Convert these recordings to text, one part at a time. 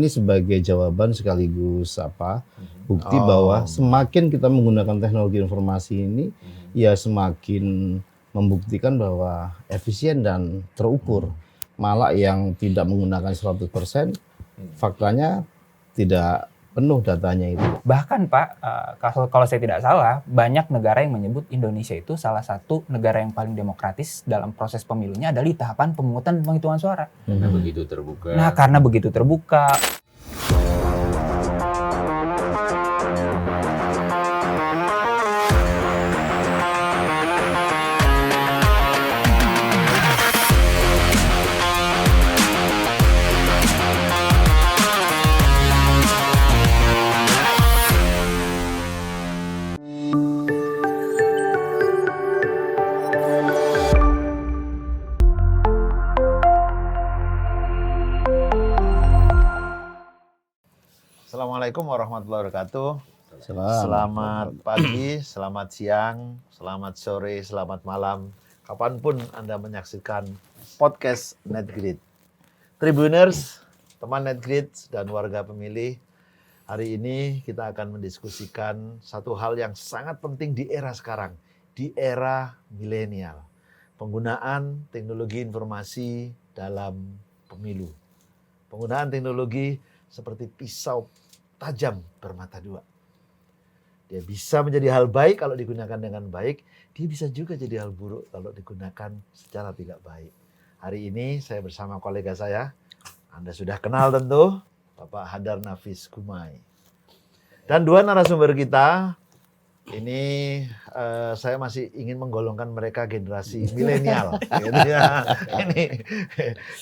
ini sebagai jawaban sekaligus bukti bahwa semakin kita menggunakan teknologi informasi ini, ya semakin membuktikan bahwa efisien dan terukur. Malah yang tidak menggunakan 100%, faktanya tidak penuh datanya itu. Bahkan Pak, kalau saya tidak salah, banyak negara yang menyebut Indonesia itu salah satu negara yang paling demokratis dalam proses pemilunya adalah di tahapan pemungutan penghitungan suara. Karena begitu terbuka. Nah, karena begitu terbuka. Assalamualaikum warahmatullahi wabarakatuh. Selamat pagi, selamat siang, selamat sore, selamat malam. Kapanpun Anda menyaksikan podcast NetGrid. Tribuners, teman NetGrid dan warga pemilih, hari ini kita akan mendiskusikan satu hal yang sangat penting di era sekarang, di era milenial. Penggunaan teknologi informasi dalam pemilu. Penggunaan teknologi seperti pisau tajam bermata dua. Dia bisa menjadi hal baik kalau digunakan dengan baik, dia bisa juga jadi hal buruk kalau digunakan secara tidak baik. Hari ini saya bersama kolega saya, Anda sudah kenal tentu, Bapak Hadar Nafis Gumai. Dan dua narasumber kita, ini saya masih ingin menggolongkan mereka generasi milenial. Gitu ya. Ini,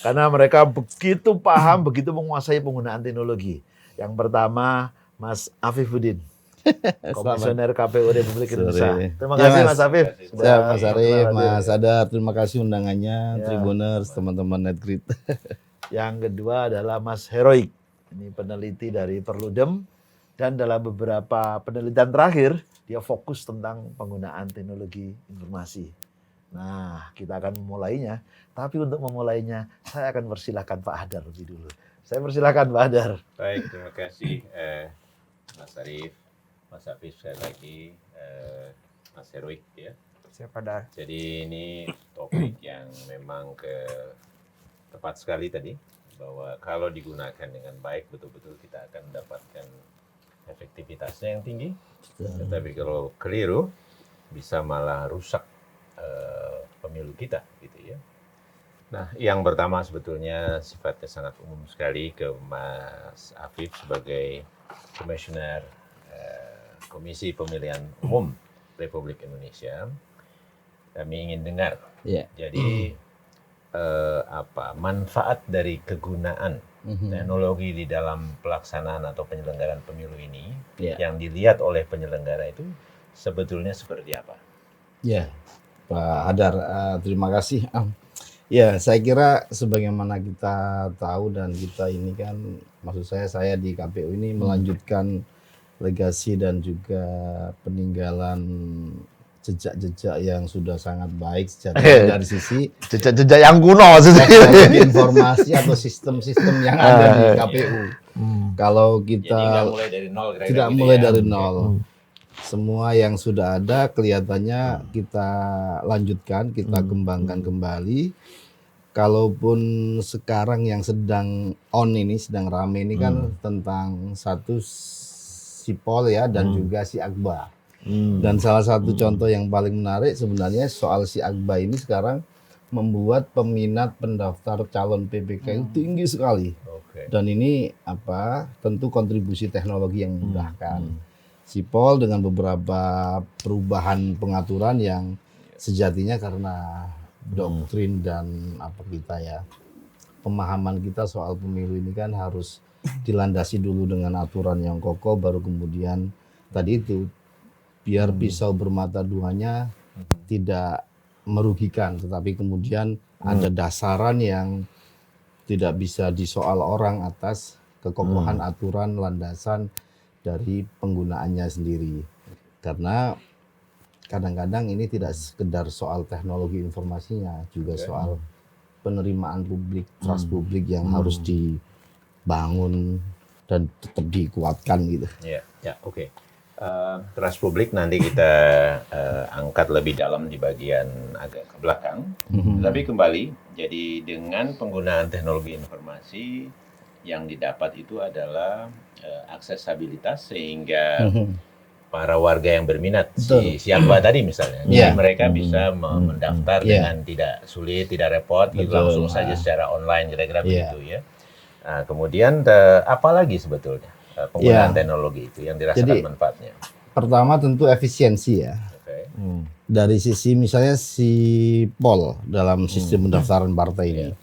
karena mereka begitu paham, begitu menguasai penggunaan teknologi. Yang pertama, Mas Afifuddin, Komisioner KPU Republik Indonesia. Terima kasih Mas Afif. Mas Arif, Mas Adar, terima kasih undangannya, Tribuners, teman-teman NetGrid. Yang kedua adalah Mas Heroik, ini peneliti dari Perludem, dan dalam beberapa penelitian terakhir, dia fokus tentang penggunaan teknologi informasi. Nah, kita akan memulainya. Tapi untuk memulainya, saya akan persilahkan Pak Hadar lebih dulu. Saya persilahkan Pak Hadar. Baik, terima kasih Mas Arif, Mas Afif, sekali lagi Mas Heroik ya. Siapa Dar? Jadi ini topik yang memang tepat sekali tadi, bahwa kalau digunakan dengan baik betul-betul kita akan mendapatkan efektivitasnya yang tinggi. Tetapi kalau keliru bisa malah rusak pemilu kita gitu ya. Nah, yang pertama sebetulnya sifatnya sangat umum sekali ke Mas Afif sebagai Komisioner Komisi Pemilihan Umum Republik Indonesia. Kami ingin dengar. Jadi manfaat dari kegunaan teknologi di dalam pelaksanaan atau penyelenggaraan pemilu ini yang dilihat oleh penyelenggara itu sebetulnya seperti apa? Ya, Pak Hadar, terima kasih. Ya, saya kira sebagaimana kita tahu dan kita ini kan, maksud saya di KPU ini melanjutkan legasi dan juga peninggalan jejak-jejak yang sudah sangat baik sejatinya dari sisi jejak-jejak yang kuno maksudnya. Informasi atau sistem-sistem yang ada di KPU. Kalau kita tidak mulai dari nol, tidak mulai dari nol. Semua yang sudah ada kelihatannya kita lanjutkan, kita kembangkan kembali. Kalaupun sekarang yang sedang sedang rame ini kan tentang satu Sipol ya dan juga si Akbar. Dan salah satu contoh yang paling menarik sebenarnya soal si Akbar ini sekarang membuat peminat pendaftar calon PPK itu tinggi sekali. Dan ini tentu kontribusi teknologi yang memudahkan. Sipol dengan beberapa perubahan pengaturan yang sejatinya karena doktrin dan pemahaman kita soal pemilu ini kan harus dilandasi dulu dengan aturan yang kokoh, baru kemudian tadi itu biar pisau bermata duanya tidak merugikan, tetapi kemudian ada dasaran yang tidak bisa disoal orang atas kekokohan aturan landasan dari penggunaannya sendiri. Karena kadang-kadang ini tidak sekedar soal teknologi informasinya, juga soal penerimaan publik, trust publik yang harus bangun dan tetap dikuatkan gitu. Ya, oke. Trust publik nanti kita angkat lebih dalam di bagian agak ke belakang. Tapi kembali, jadi dengan penggunaan teknologi informasi yang didapat itu adalah aksesabilitas sehingga para warga yang berminat, si Akbar tadi misalnya, jadi mereka bisa mendaftar dengan tidak sulit, tidak repot, gitu, langsung saja secara online, kira-kira begitu ya. Nah, kemudian apa lagi sebetulnya penggunaan teknologi itu yang dirasakan Jadi, manfaatnya? Pertama tentu efisiensi ya. Okay. Dari sisi misalnya sipol dalam sistem pendaftaran partai ini.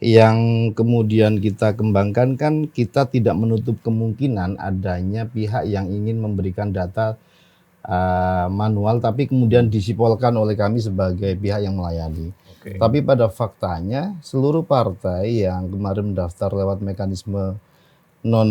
Yang kemudian kita kembangkan kan kita tidak menutup kemungkinan adanya pihak yang ingin memberikan data manual tapi kemudian disipolkan oleh kami sebagai pihak yang melayani. Tapi pada faktanya seluruh partai yang kemarin mendaftar lewat mekanisme non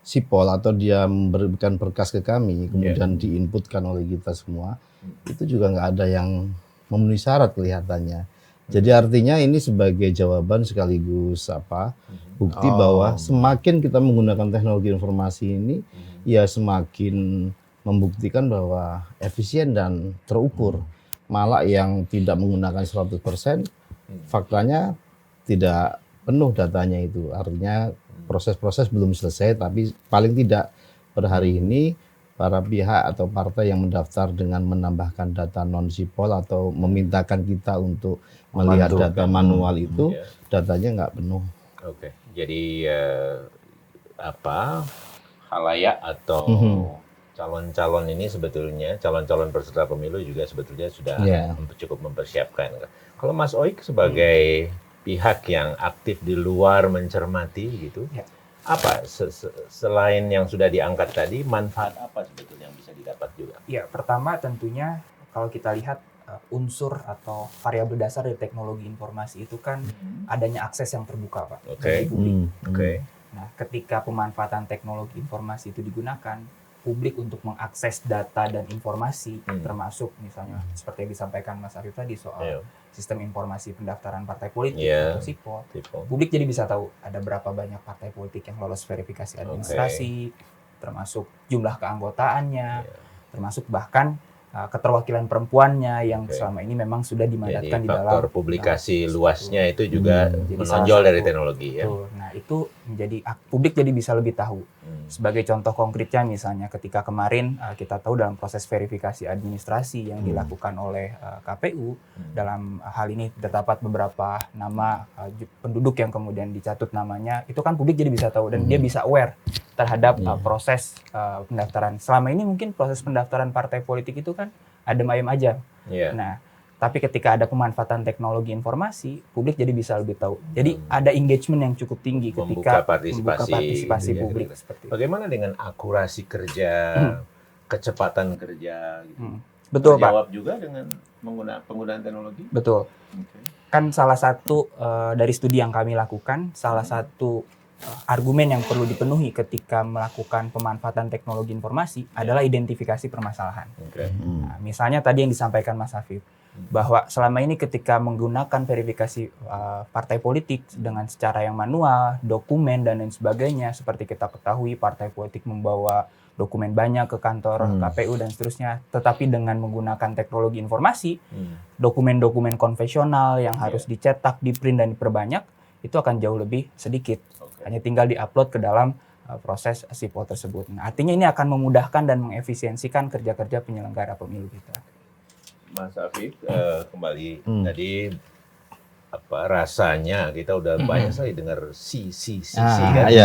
sipol atau dia memberikan berkas ke kami kemudian diinputkan oleh kita semua itu juga nggak ada yang memenuhi syarat kelihatannya. Jadi artinya ini sebagai jawaban sekaligus bukti bahwa semakin kita menggunakan teknologi informasi ini ya semakin membuktikan bahwa efisien dan terukur. Malah yang tidak menggunakan 100%, faktanya tidak penuh datanya itu. Artinya proses-proses belum selesai, tapi paling tidak per hari ini para pihak atau partai yang mendaftar dengan menambahkan data non-sipol atau memintakan kita untuk melihat data manual itu, datanya nggak penuh. Oke, jadi halayak atau calon-calon ini sebetulnya, calon-calon peserta pemilu juga sebetulnya sudah cukup mempersiapkan. Kalau Mas Oik sebagai pihak yang aktif di luar mencermati gitu, apa selain yang sudah diangkat tadi, manfaat apa sebetulnya yang bisa didapat juga? Ya, pertama tentunya kalau kita lihat unsur atau variabel dasar dari teknologi informasi itu kan adanya akses yang terbuka, Pak. Bagi publik. Nah, ketika pemanfaatan teknologi informasi itu digunakan, publik untuk mengakses data dan informasi, termasuk misalnya seperti yang disampaikan Mas Arif tadi soal sistem informasi pendaftaran partai politik atau sipol. Publik jadi bisa tahu ada berapa banyak partai politik yang lolos verifikasi administrasi, termasuk jumlah keanggotaannya, termasuk bahkan keterwakilan perempuannya yang selama ini memang sudah dimandatkan di dalam faktor publikasi luasnya itu juga menonjol dari teknologi ya. Nah, itu menjadi publik jadi bisa lebih tahu. Sebagai contoh konkretnya misalnya ketika kemarin kita tahu dalam proses verifikasi administrasi yang dilakukan oleh KPU, dalam hal ini terdapat beberapa nama penduduk yang kemudian dicatut namanya, itu kan publik jadi bisa tahu dan dia bisa aware terhadap proses pendaftaran. Selama ini mungkin proses pendaftaran partai politik itu kan adem ayem aja. Nah, tapi ketika ada pemanfaatan teknologi informasi, publik jadi bisa lebih tahu. Jadi ada engagement yang cukup tinggi ketika membuka partisipasi publik. Seperti bagaimana dengan akurasi kerja, kecepatan kerja? Gitu? Betul, Pak. Jawab juga dengan penggunaan teknologi? Betul. Kan salah satu dari studi yang kami lakukan, salah satu argumen yang perlu dipenuhi ketika melakukan pemanfaatan teknologi informasi adalah identifikasi permasalahan. Nah, misalnya tadi yang disampaikan Mas Hafid, bahwa selama ini ketika menggunakan verifikasi partai politik dengan secara yang manual, dokumen dan lain sebagainya, seperti kita ketahui partai politik membawa dokumen banyak ke kantor KPU dan seterusnya, tetapi dengan menggunakan teknologi informasi, dokumen-dokumen konvensional yang harus dicetak, diprint dan diperbanyak, itu akan jauh lebih sedikit. Hanya tinggal diupload ke dalam proses sipol tersebut. Nah, artinya ini akan memudahkan dan mengefisiensikan kerja-kerja penyelenggara pemilu kita. Mas Afif, kembali tadi rasanya kita udah banyak sekali dengar kan?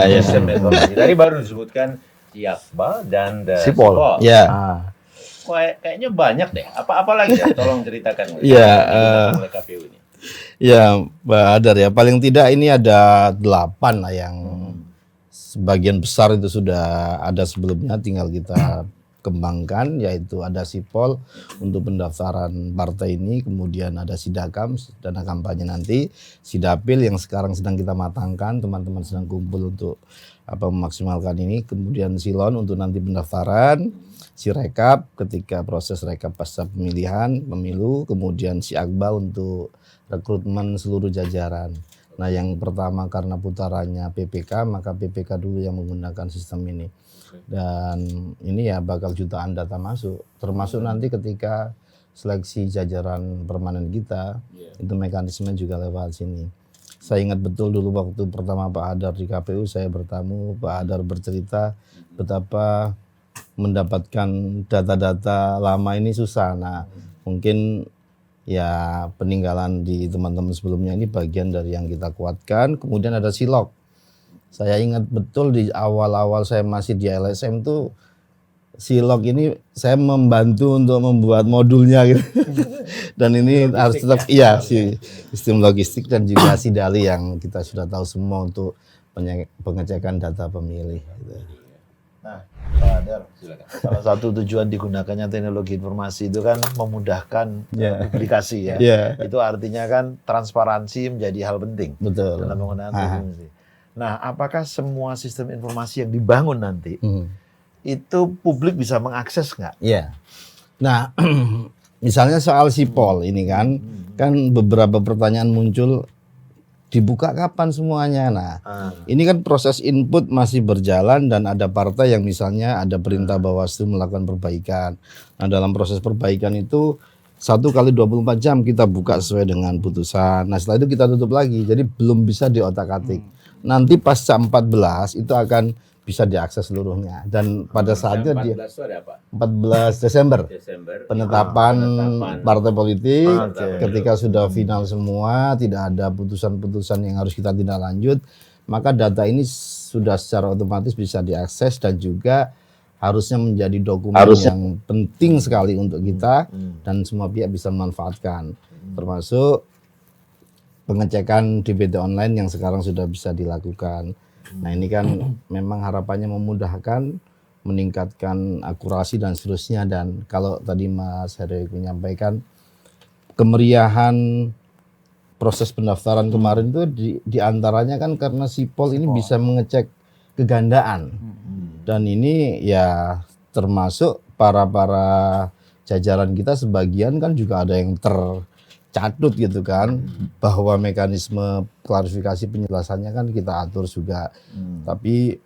Sistem informasi. Tadi baru disebutkan Iaqbal dan Sipol. Kayaknya banyak deh. Apa lagi ya? Tolong ceritakan. Oleh KPU ini. Ya, Mbak Adar ya. Paling tidak ini ada 8 lah yang sebagian besar itu sudah ada sebelumnya, tinggal kita kembangkan, yaitu ada Sipol untuk pendaftaran partai ini, kemudian ada Sidakam, dana kampanye nanti, Sidapil yang sekarang sedang kita matangkan, teman-teman sedang kumpul untuk memaksimalkan ini, kemudian Silon untuk nanti pendaftaran, Sirekap ketika proses rekap pasca pemilihan, pemilu, kemudian Si Akbar untuk rekrutmen seluruh jajaran. Nah, yang pertama karena putarannya PPK, maka PPK dulu yang menggunakan sistem ini. Dan ini ya bakal jutaan data masuk, termasuk nanti ketika seleksi jajaran permanen kita, itu mekanisme juga lewat sini. Saya ingat betul dulu waktu pertama Pak Hadar di KPU, saya bertamu, Pak Hadar bercerita betapa mendapatkan data-data lama ini susah. Nah, mungkin ya peninggalan di teman-teman sebelumnya ini bagian dari yang kita kuatkan. Kemudian ada Silog. Saya ingat betul di awal-awal saya masih di LSM tuh Silog ini saya membantu untuk membuat modulnya gitu. Dan ini harus tetap sistem logistik dan juga Sidali yang kita sudah tahu semua untuk pengecekan data pemilih gitu. Nah, Pak Hadar, salah satu tujuan digunakannya teknologi informasi itu kan memudahkan publikasi ya. Itu artinya kan transparansi menjadi hal penting dalam penggunaan teknologi. Nah, apakah semua sistem informasi yang dibangun nanti itu publik bisa mengakses nggak? Iya. Nah, misalnya soal sipol ini kan beberapa pertanyaan muncul, dibuka kapan semuanya. Nah, ini kan proses input masih berjalan dan ada partai yang misalnya ada perintah Bawaslu melakukan perbaikan. Nah, dalam proses perbaikan itu 1 kali 24 jam kita buka sesuai dengan putusan. Nah, setelah itu kita tutup lagi. Jadi belum bisa diotak-atik. Nanti pasca 14 itu akan bisa diakses seluruhnya. Dan pada saatnya 14 itu ada apa? 14 Desember. Penetapan partai politik. Ketika sudah final semua, tidak ada putusan-putusan yang harus kita tindak lanjut, maka data ini sudah secara otomatis bisa diakses dan juga harusnya menjadi dokumen yang penting sekali untuk kita dan semua pihak bisa memanfaatkan. Termasuk pengecekan DPT online yang sekarang sudah bisa dilakukan. Nah, ini kan memang harapannya memudahkan, meningkatkan akurasi dan seterusnya. Dan kalau tadi Mas Heri menyampaikan kemeriahan proses pendaftaran kemarin itu diantaranya kan karena Sipol ini bisa mengecek kegandaan. Dan ini ya termasuk para jajaran kita sebagian kan juga ada yang tercatut gitu kan, bahwa mekanisme klarifikasi penjelasannya kan kita atur juga. Tapi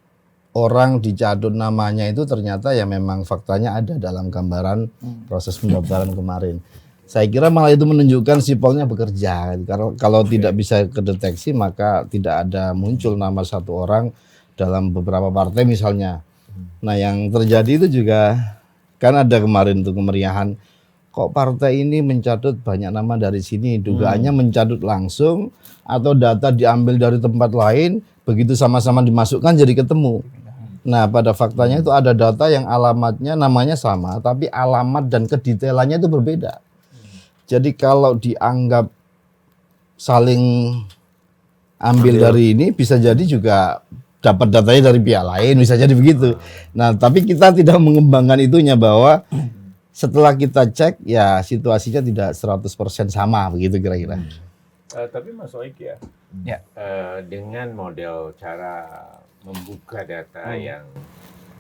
orang dicatut namanya itu ternyata ya memang faktanya ada dalam gambaran proses pendaftaran kemarin. Saya kira malah itu menunjukkan Sipolnya bekerja. Karena kalau tidak bisa kedeteksi maka tidak ada muncul nama satu orang dalam beberapa partai misalnya. Nah, yang terjadi itu juga kan ada kemarin tuh kemeriahan, kok partai ini mencatut banyak nama dari sini, dugaannya mencatut langsung atau data diambil dari tempat lain, begitu sama-sama dimasukkan jadi ketemu. Nah, pada faktanya itu ada data yang alamatnya namanya sama, tapi alamat dan kedetailannya itu berbeda. Jadi kalau dianggap saling ambil dari ini, bisa jadi juga dapat datanya dari pihak lain, bisa jadi begitu. Nah, tapi kita tidak mengembangkan itunya bahwa setelah kita cek, ya situasinya tidak 100% sama, begitu kira-kira. Tapi Mas Oik ya, dengan model cara membuka data yang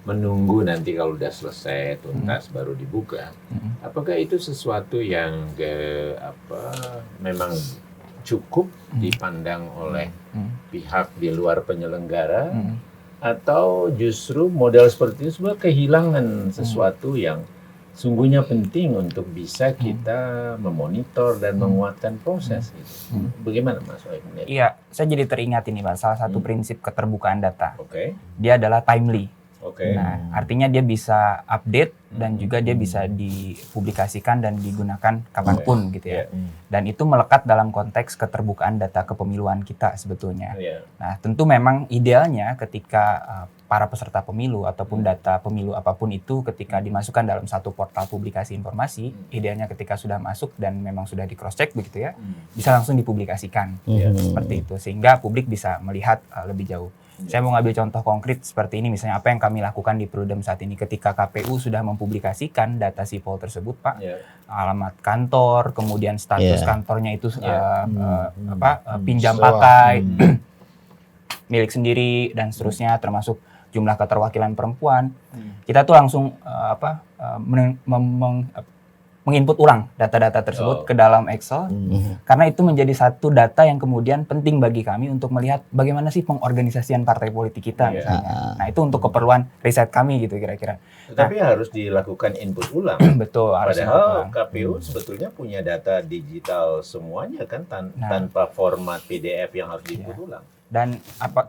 menunggu nanti kalau udah selesai tuntas baru dibuka, apakah itu sesuatu yang memang cukup dipandang oleh pihak di luar penyelenggara, atau justru model seperti itu sebenarnya kehilangan sesuatu yang sungguhnya penting untuk bisa kita memonitor dan menguatkan proses itu. Bagaimana Mas Oik? Iya, saya jadi teringat ini Pak, salah satu prinsip keterbukaan data. Oke. Dia adalah timely. Oke. Nah, artinya dia bisa update dan juga dia bisa dipublikasikan dan digunakan kapanpun gitu ya. Dan itu melekat dalam konteks keterbukaan data kepemiluan kita sebetulnya. Nah, tentu memang idealnya ketika para peserta pemilu ataupun data pemilu apapun itu ketika dimasukkan dalam satu portal publikasi informasi, idealnya ketika sudah masuk dan memang sudah di cross check begitu ya, bisa langsung dipublikasikan. Seperti itu sehingga publik bisa melihat lebih jauh. Saya mau ngambil contoh konkret seperti ini, misalnya apa yang kami lakukan di Perludem saat ini ketika KPU sudah mempublikasikan data sipol tersebut, Pak, alamat kantor, kemudian status kantornya itu pinjam pakai, milik sendiri dan seterusnya, termasuk jumlah keterwakilan perempuan. Kita tuh langsung menginput ulang data-data tersebut ke dalam Excel, karena itu menjadi satu data yang kemudian penting bagi kami untuk melihat bagaimana sih pengorganisasian partai politik kita misalnya. Nah itu untuk keperluan riset kami gitu kira-kira. Tetapi harus dilakukan input ulang. Betul. Harus input Padahal ulang. KPU sebetulnya punya data digital semuanya kan tanpa format PDF yang harus diinput ulang. Dan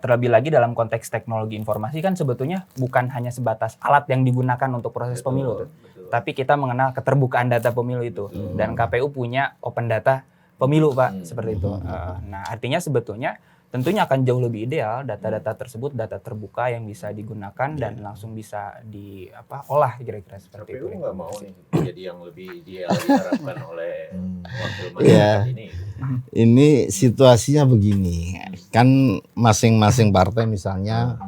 terlebih lagi dalam konteks teknologi informasi kan sebetulnya bukan hanya sebatas alat yang digunakan untuk proses pemilu, tapi kita mengenal keterbukaan data pemilu itu. Dan KPU punya open data pemilu, Pak, seperti itu. Nah, artinya sebetulnya tentunya akan jauh lebih ideal data-data tersebut data terbuka yang bisa digunakan dan langsung bisa diolah kira-kira seperti KPU itu. nggak mau nih jadi yang lebih ideal diharapkan oleh wakil masyarakat ini. Ini situasinya begini, kan masing-masing partai misalnya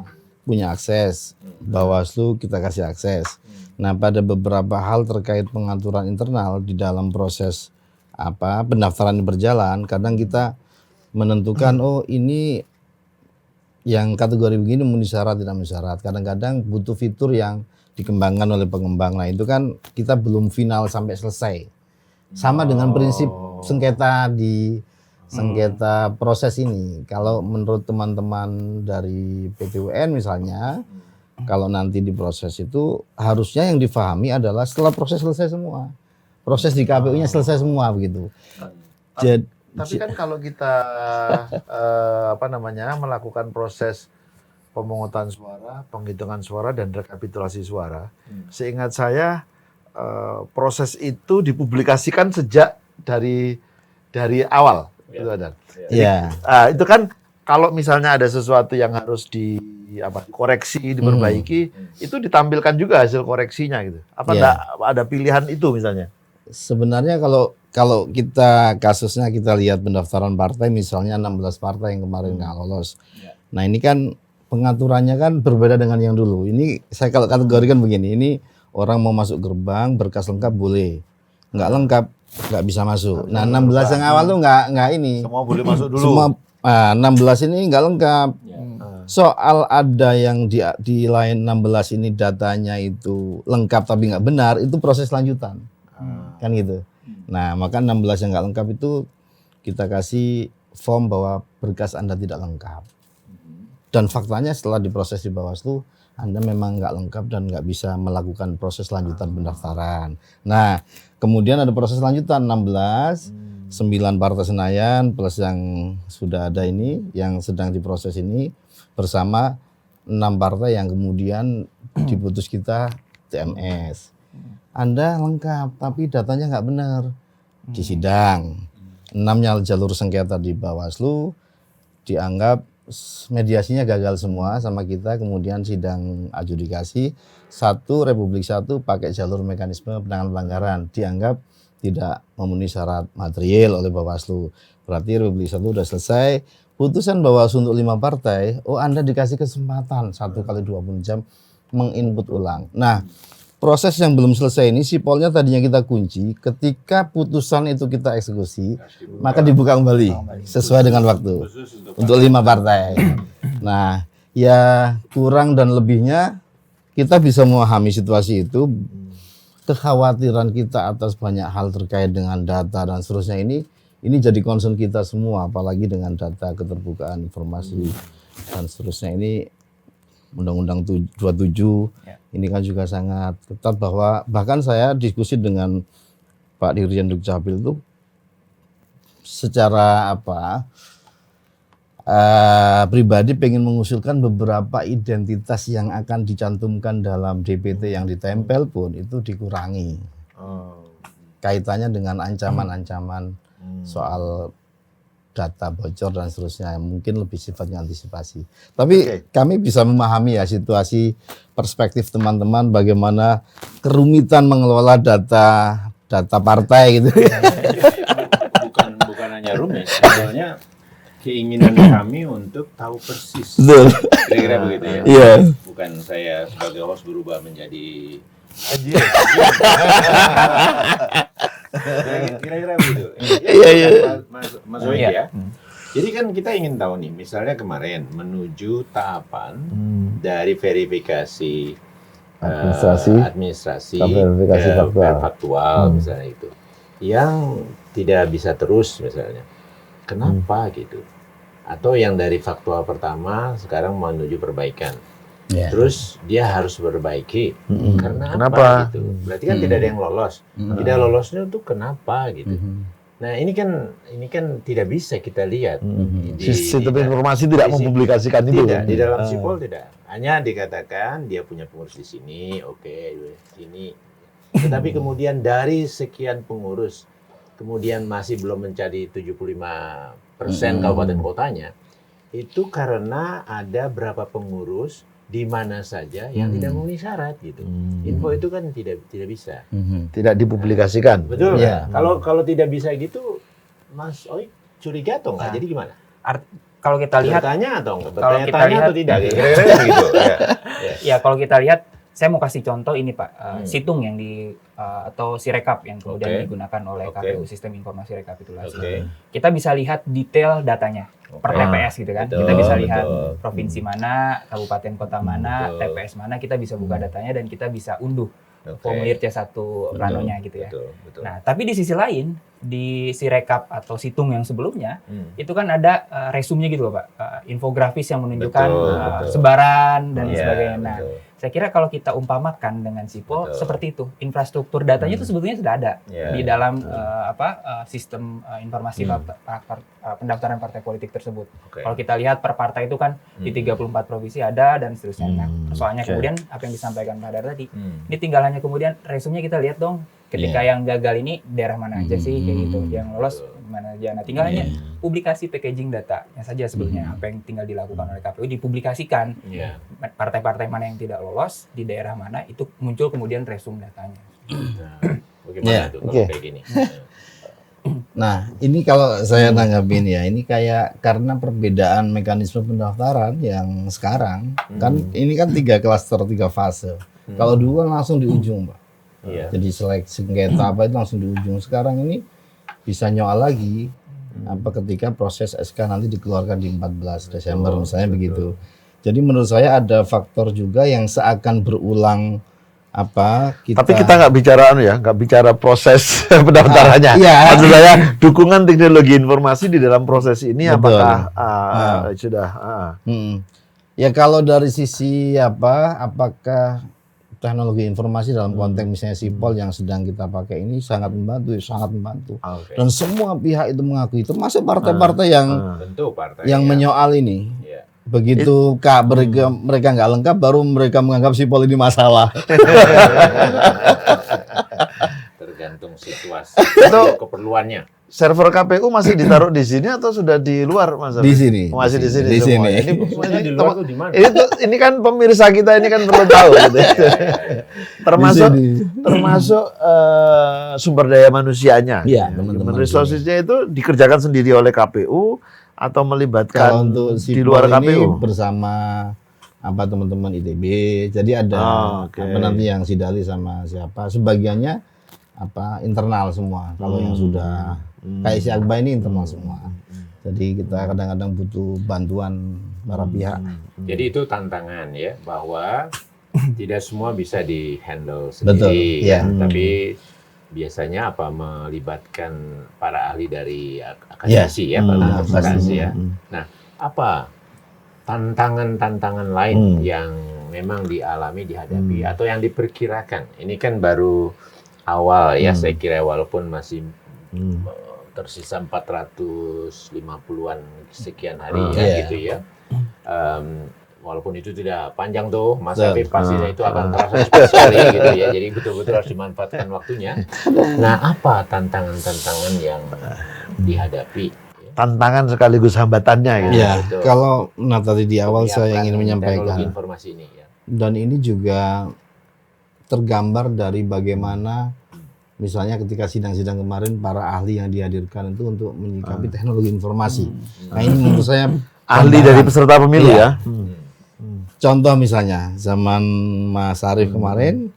punya akses, Bawaslu kita kasih akses. Nah, pada beberapa hal terkait pengaturan internal di dalam proses pendaftaran berjalan, kadang kita menentukan ini yang kategori begini memenuhi syarat tidak memenuhi syarat. Kadang-kadang butuh fitur yang dikembangkan oleh pengembang. Nah, itu kan kita belum final sampai selesai. Sama dengan prinsip sengketa proses ini. Kalau menurut teman-teman dari PT UN misalnya, kalau nanti diproses itu harusnya yang difahami adalah setelah proses selesai semua. Proses di KPU-nya selesai semua begitu. Tapi kan kalau kita melakukan proses pemungutan suara, penghitungan suara dan rekapitulasi suara, seingat saya proses itu dipublikasikan sejak dari awal, gitu Adan. Iya. Itu kan kalau misalnya ada sesuatu yang harus dikoreksi, diperbaiki, itu ditampilkan juga hasil koreksinya gitu. Apa enggak ada pilihan itu misalnya? Sebenarnya kalau kita kasusnya kita lihat pendaftaran partai misalnya 16 partai yang kemarin nggak lolos. Nah, ini kan pengaturannya kan berbeda dengan yang dulu. Ini saya kalau kategorikan begini, ini orang mau masuk gerbang berkas lengkap boleh. Nggak lengkap nggak bisa masuk. Nah, 16 yang awal tuh nggak ini. Semua boleh masuk dulu. Semua 16 ini nggak lengkap. Soal ada yang di line 16 ini datanya itu lengkap tapi nggak benar, itu proses lanjutan. Kan gitu. Nah, maka 16 yang nggak lengkap itu kita kasih form bahwa berkas Anda tidak lengkap. Dan faktanya setelah diproses di Bawaslu, Anda memang nggak lengkap dan nggak bisa melakukan proses lanjutan pendaftaran. Nah, kemudian ada proses lanjutan 16, 9 partai Senayan plus yang sudah ada ini, yang sedang diproses ini, bersama 6 partai yang kemudian diputus kita TMS. Anda lengkap, tapi datanya nggak benar. Di sidang, 6-nya jalur sengketa di Bawaslu, dianggap mediasinya gagal semua sama kita, kemudian sidang adjudikasi, 1 Republik 1 pakai jalur mekanisme penanganan pelanggaran, dianggap tidak memenuhi syarat material oleh Bawaslu. Berarti Republik 1 sudah selesai, putusan Bawaslu untuk 5 partai, Anda dikasih kesempatan 1 kali 20 jam menginput ulang. Nah, proses yang belum selesai ini sipolnya tadinya kita kunci, ketika putusan itu kita eksekusi, maka dibuka kembali sesuai dengan waktu untuk 5 partai. Nah, ya kurang dan lebihnya kita bisa memahami situasi itu. Kekhawatiran kita atas banyak hal terkait dengan data dan seterusnya ini jadi concern kita semua, apalagi dengan data keterbukaan informasi dan seterusnya ini. Undang-Undang 27 ini kan juga sangat ketat, bahwa bahkan saya diskusi dengan Pak Dirjen Dukcapil itu secara pribadi pengen mengusulkan beberapa identitas yang akan dicantumkan dalam DPT yang ditempel pun itu dikurangi. Kaitannya dengan ancaman-ancaman soal data bocor dan seterusnya, mungkin lebih sifatnya antisipasi. Tapi kami bisa memahami ya situasi perspektif teman-teman bagaimana kerumitan mengelola data partai gitu. Bukan hanya rumit, sebetulnya keinginan kami untuk tahu persis. Betul. Kira-kira begitu ya. Iya. Bukan saya sebagai host berubah menjadi kira-kira begitu. Iya. Mas Zoid ya. Jadi kan kita ingin tahu nih, misalnya kemarin menuju tahapan dari verifikasi administrasi verifikasi faktual misalnya itu, yang tidak bisa terus misalnya. Kenapa gitu? Atau yang dari faktual pertama sekarang menuju perbaikan. Terus dia harus berbaiki. Karena Kenapa? apa gitu? Berarti kan tidak ada yang lolos. Tidak lolosnya itu kenapa gitu? Nah, ini kan tidak bisa kita lihat. Sistem informasi tidak mempublikasikan itu. Tidak, di dalam sipol tidak. Hanya dikatakan dia punya pengurus di sini, oke, sini. Tetapi kemudian dari sekian pengurus, kemudian masih belum menjadi 75% kabupaten kotanya, itu karena ada berapa pengurus di mana saja yang tidak memenuhi syarat gitu. Info itu kan tidak bisa. Tidak dipublikasikan. Betul. Ya. Kalau tidak bisa gitu, Mas Oi curiga atau enggak? Jadi gimana? Kalau kita lihat, Bertanya atau enggak? kalau kita Bertanya-tanya lihat- atau tidak? Kira-kira gitu. ya kalau kita lihat, saya mau kasih contoh ini Pak, situng yang atau Sirekap yang kemudian Oke. digunakan oleh Oke. KPU, sistem informasi rekapitulasi. Oke. Kita bisa lihat detail datanya per Oke. TPS gitu kan. Betul, Kita bisa lihat betul. provinsi mana, kabupaten kota mana, Betul. TPS mana, kita bisa buka datanya dan kita bisa unduh Oke. formulir C1 planonya gitu ya. Betul. Nah, tapi di sisi lain, di Sirekap atau situng yang sebelumnya, Hmm. itu kan ada resumnya gitu loh Pak, infografis yang menunjukkan Betul. sebaran dan Iya, sebagainya. Nah, betul. saya kira kalau kita umpamakan dengan Sipol Betul. seperti itu, infrastruktur datanya itu sebetulnya sudah ada Iya, di dalam sistem informasi Hmm. pendaftaran partai politik tersebut. Oke. Kalau kita lihat per partai itu kan di 34 provinsi ada dan seterusnya. Nah, persoalannya Oke. kemudian apa yang disampaikan Pak Dar tadi, Hmm. ini tinggal hanya kemudian resumenya kita lihat dong. Ketika yang gagal ini daerah mana aja sih kayak gitu, yang lolos mana aja. Nah, tinggal hanya publikasi packaging datanya saja sebetulnya apa yang tinggal dilakukan oleh KPU dipublikasikan. Iya. Partai-partai mana yang tidak lolos di daerah mana itu muncul kemudian resum datanya. Nah, bagaimana Iya, tuh oke. kalau kayak gini? Nah, ini kalau saya nanggapin ya, ini kayak karena perbedaan mekanisme pendaftaran yang sekarang, kan ini kan 3 klaster, 3 fase. Kalau dulu kan langsung di ujung, Pak. Iya. Jadi seleksi sengketa apa itu langsung di ujung. Sekarang ini bisa nyoal lagi apa ketika proses SK nanti dikeluarkan di 14 Desember misalnya begitu. Jadi menurut saya ada faktor juga yang seakan berulang apa kita. Tapi kita nggak bicara nggak bicara proses pendaftarannya. Iya. Maksud saya dukungan teknologi informasi di dalam proses ini Betul. apakah sudah Ya kalau dari sisi apakah teknologi informasi dalam konteks misalnya Sipol yang sedang kita pakai ini sangat membantu. Oke. Dan semua pihak itu mengakui, termasuk partai-partai yang Tentu partai menyoal ini. Iya. Begitu mereka nggak lengkap, baru mereka menganggap Sipol ini masalah. Tergantung situasi keperluannya. server KPU masih ditaruh di sini atau sudah di luar, Mas? Di sini. Masih di sini. Di semua. sini. Maksudnya di luar tuh di mana? Ini kan pemirsa kita ini kan perlu tahu gitu. termasuk Di sini. termasuk sumber daya manusianya. Iya, teman-teman. Human resources-nya itu dikerjakan sendiri oleh KPU atau melibatkan Kalau untuk di Sipol luar ini KPU. bersama teman-teman ITB. Jadi ada Oke. nanti yang Sidali sama siapa, sebagiannya internal semua. Kalau yang sudah kayak si Akbar ini internal semua. Jadi kita kadang-kadang butuh bantuan para pihak. Jadi itu tantangan ya, bahwa tidak semua bisa di-handle Betul, sendiri. ya. Tapi biasanya melibatkan para ahli dari akademisi ya, para advokasi ya. Nah, apa tantangan-tantangan lain yang memang dihadapi atau yang diperkirakan? Ini kan baru awal ya, saya kira, walaupun masih tersisa 450-an sekian hari ya, Iya. gitu ya. Walaupun itu tidak panjang tuh, Mas Betul. Afif pastinya itu akan terasa cepat sekali gitu ya. Jadi betul-betul harus dimanfaatkan waktunya. Nah, apa tantangan-tantangan yang dihadapi? Tantangan sekaligus hambatannya gitu. Ya, betul. kalau tadi di awal saya ingin Teknologi menyampaikan, informasi ini ya. dan ini juga tergambar dari bagaimana misalnya ketika sidang-sidang kemarin para ahli yang dihadirkan itu untuk menyikapi teknologi informasi. Nah ini menurut saya Ahli dari peserta pemilu Iya. ya. contoh misalnya zaman Mas Arief kemarin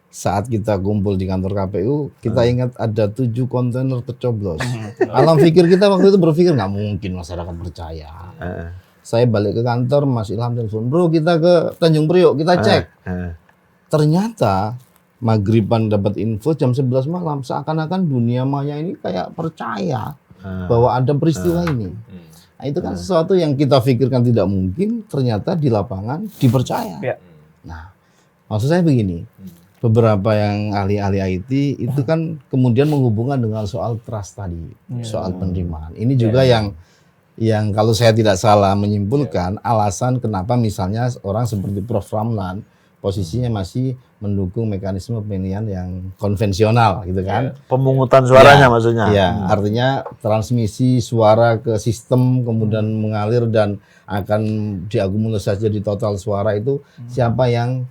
saat kita kumpul di kantor KPU, kita ingat ada 7 kontainer tercoblos. Alam pikir kita waktu itu berpikir nggak mungkin masyarakat percaya. Saya balik ke kantor, Mas Ilham telepon, bro kita ke Tanjung Priok, kita cek. ternyata maghriban dapat info jam 11 malam, seakan-akan dunia maya ini kayak percaya bahwa ada peristiwa ini. Nah, itu kan sesuatu yang kita pikirkan tidak mungkin, ternyata di lapangan dipercaya. Ya. Nah, maksud saya begini, beberapa yang ahli-ahli IT itu kan kemudian menghubungkan dengan soal trust tadi, soal penerimaan. Ini juga yang kalau saya tidak salah menyimpulkan alasan kenapa misalnya orang seperti Prof. Ramlan posisinya masih mendukung mekanisme pemilihan yang konvensional gitu kan. Pemungutan suaranya maksudnya. Ya, artinya transmisi suara ke sistem kemudian mengalir dan akan diakumulasi jadi total suara itu siapa yang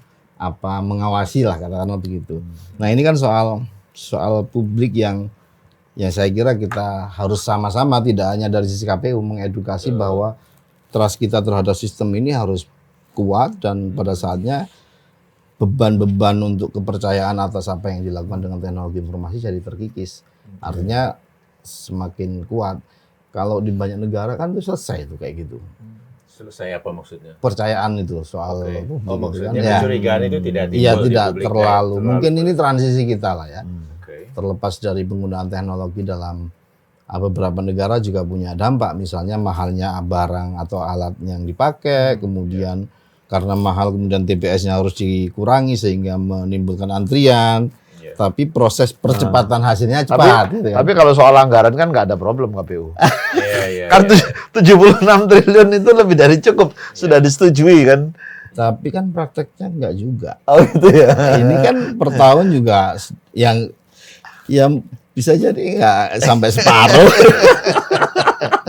mengawasi lah katakanlah begitu. Nah, ini kan soal publik yang saya kira kita harus sama-sama tidak hanya dari sisi KPU mengedukasi bahwa trust kita terhadap sistem ini harus kuat dan pada saatnya beban-beban untuk kepercayaan atas apa yang dilakukan dengan teknologi informasi jadi terkikis. Artinya semakin kuat. Kalau di banyak negara kan itu selesai itu kayak gitu. Selesai apa maksudnya? Percayaan itu soal publik gitu maksudnya kan. kecurigaan itu tidak timbul Iya, di tidak publik, terlalu. Mungkin ini transisi kita lah ya. Oke. Terlepas dari penggunaan teknologi dalam beberapa negara juga punya dampak. Misalnya mahalnya barang atau alat yang dipakai, kemudian karena mahal kemudian TPS-nya harus dikurangi sehingga menimbulkan antrian. Tapi proses percepatan hasilnya cepat. Gitu kan. Tapi kalau soal anggaran kan nggak ada problem KPU. Iya. Kan 76 triliun itu lebih dari cukup, sudah disetujui kan. Tapi kan prakteknya enggak juga. Oh gitu ya. Ini kan per tahun juga yang bisa jadi nggak sampai separuh.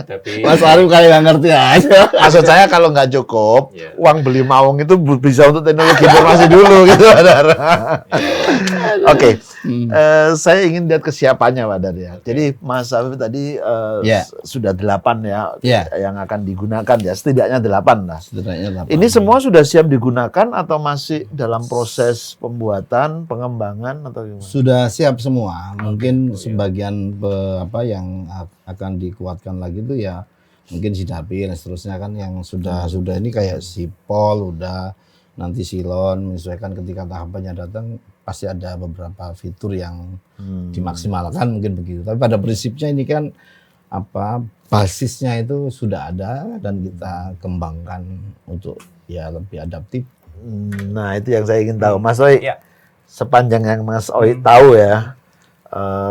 Tapi Mas Arief kayak nggak ngerti aja. Maksud saya kalau nggak cukup, Iya. uang beli maung itu bisa untuk teknologi informasi dulu gitu, Pak Dar. Oke, saya ingin lihat kesiapannya, Pak Dar ya. Jadi Mas Arief tadi sudah 8 ya yang akan digunakan ya, setidaknya 8 lah. Setidaknya 8. Ini semua sudah siap digunakan atau masih dalam proses pembuatan, pengembangan atau gimana? Sudah siap semua. Mungkin sebagian yang akan dikuatkan lagi itu ya mungkin Sidapin dan seterusnya kan yang sudah ini kayak Sipol udah, nanti Silon menyesuaikan ketika tahapannya datang pasti ada beberapa fitur yang dimaksimalkan mungkin begitu. Tapi pada prinsipnya ini kan basisnya itu sudah ada dan kita kembangkan untuk ya lebih adaptif. Nah, itu yang saya ingin tahu. Mas Oi, Ya. sepanjang yang Mas Oi tahu ya,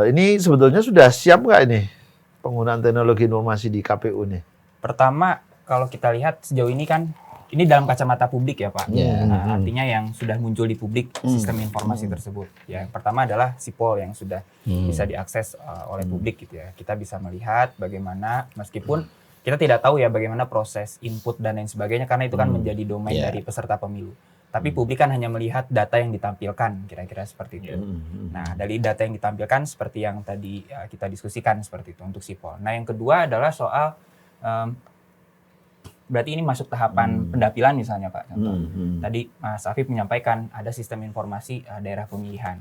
ini sebetulnya sudah siap nggak ini penggunaan teknologi informasi di KPU nih? Pertama, kalau kita lihat sejauh ini kan, ini dalam kacamata publik ya Pak. Yeah. Nah, artinya yang sudah muncul di publik sistem informasi tersebut. Ya, yang pertama adalah Sipol yang sudah bisa diakses oleh publik gitu ya. Kita bisa melihat bagaimana, meskipun kita tidak tahu ya bagaimana proses input dan lain sebagainya, karena itu kan menjadi domain dari peserta pemilu. Tapi publik kan hanya melihat data yang ditampilkan, kira-kira seperti itu. Nah, dari data yang ditampilkan seperti yang tadi kita diskusikan seperti itu untuk Sipol. Nah, yang kedua adalah soal berarti ini masuk tahapan pendapilan misalnya Pak. Contoh. Tadi Mas Afif menyampaikan ada sistem informasi daerah pemilihan.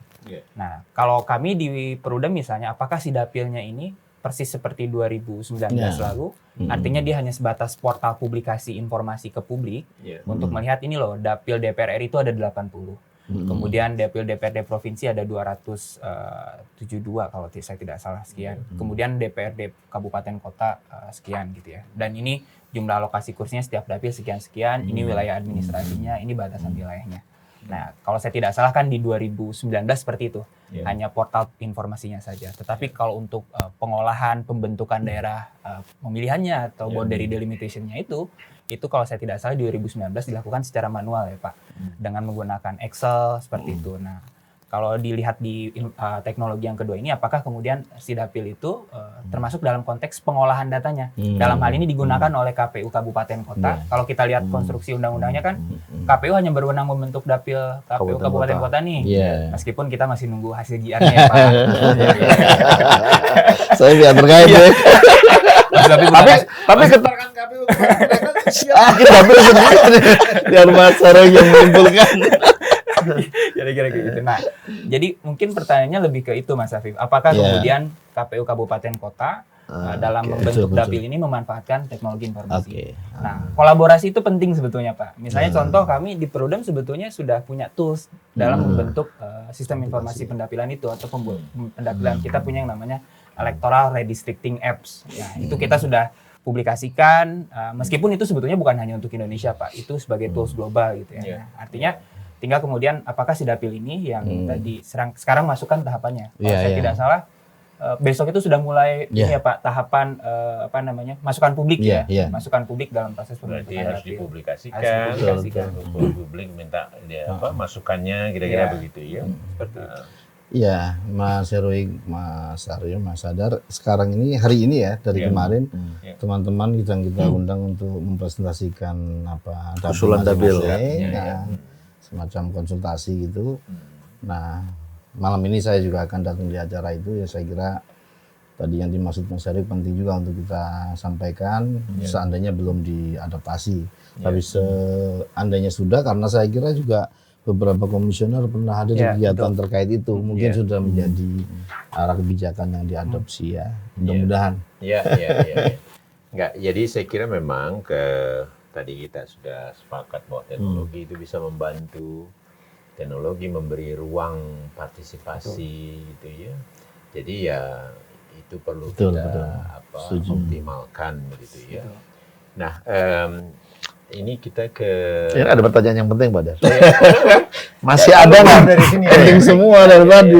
Nah, kalau kami di Perudem misalnya, apakah Sidapilnya ini persis seperti 2019 lalu, artinya dia hanya sebatas portal publikasi informasi ke publik untuk melihat ini loh, Dapil DPR RI itu ada 80. Kemudian Dapil DPRD Provinsi ada 272 kalau saya tidak salah sekian. Kemudian DPRD Kabupaten Kota sekian gitu ya. Dan ini jumlah alokasi kursinya setiap dapil sekian-sekian, ini wilayah administrasinya, ini batasan wilayahnya. Nah, kalau saya tidak salah kan di 2019 seperti itu. Hanya portal informasinya saja. Tetapi kalau untuk pengolahan, pembentukan daerah pemilihannya atau boundary delimitation-nya itu kalau saya tidak salah 2019 dilakukan secara manual ya Pak. Dengan menggunakan Excel seperti itu. Nah, kalau dilihat di teknologi yang kedua ini, apakah kemudian Sidapil itu termasuk dalam konteks pengolahan datanya? Dalam hal ini digunakan oleh KPU Kabupaten Kota. Kalau kita lihat konstruksi undang-undangnya kan, KPU hanya berwenang membentuk Dapil KPU Kabupaten Kota nih. Meskipun kita masih nunggu hasil GR-nya ya Pak. Saya biar terkait ya. Tapi keterangan KPU siap kita sendiri biar Mas Arief yang menyimpulkan. Kira-kira gitu. Nah, jadi mungkin pertanyaannya lebih ke itu Mas Afif. Apakah kemudian KPU Kabupaten Kota dalam oke. membentuk Betul, dapil ini memanfaatkan teknologi informasi. Oke. Nah, kolaborasi itu penting sebetulnya Pak. Misalnya contoh kami di Perudem sebetulnya sudah punya tools dalam membentuk sistem informasi pendapilan itu atau pendapilan. Kita punya yang namanya Electoral Redistricting Apps. Ya, itu kita sudah publikasikan, meskipun itu sebetulnya bukan hanya untuk Indonesia Pak, itu sebagai tools global gitu ya. Nah, artinya tinggal kemudian apakah si dapil ini yang tadi sekarang masukkan tahapannya. Kalau Iya, saya iya. tidak salah, besok itu sudah mulai ini ya Pak, tahapan masukan publik Iya, iya. masukan publik dalam proses Berarti pembentukan harus dapil. dipublikasikan, Harus dipublikasikan. publik minta dia masukannya kira-kira Iya. begitu ya. Seperti itu. Iya, Mas Heroik, Mas Aryo, Mas Sadar, sekarang ini hari ini ya dari Iya. kemarin Iya. teman-teman kita undang untuk mempresentasikan Usulan dapil. masing-masing, Iya, nah, semacam konsultasi gitu. Nah, malam ini saya juga akan datang di acara itu ya, saya kira tadi yang dimaksud Mas Heroik penting juga untuk kita sampaikan seandainya belum diadaptasi. Tapi seandainya sudah, karena saya kira juga beberapa komisioner pernah hadir di kegiatan terkait itu, mungkin sudah menjadi arah kebijakan yang diadopsi ya. Mudah-mudahan. Iya. Enggak, jadi saya kira memang tadi kita sudah sepakat bahwa teknologi itu bisa membantu, teknologi memberi ruang partisipasi gitu ya. Jadi ya itu perlu Betul. optimalkan begitu ya. Nah, ini kita ke Ini ada pertanyaan yang penting, Pak Dar. Masih ada nggak dari sini Penting semua dari tadi.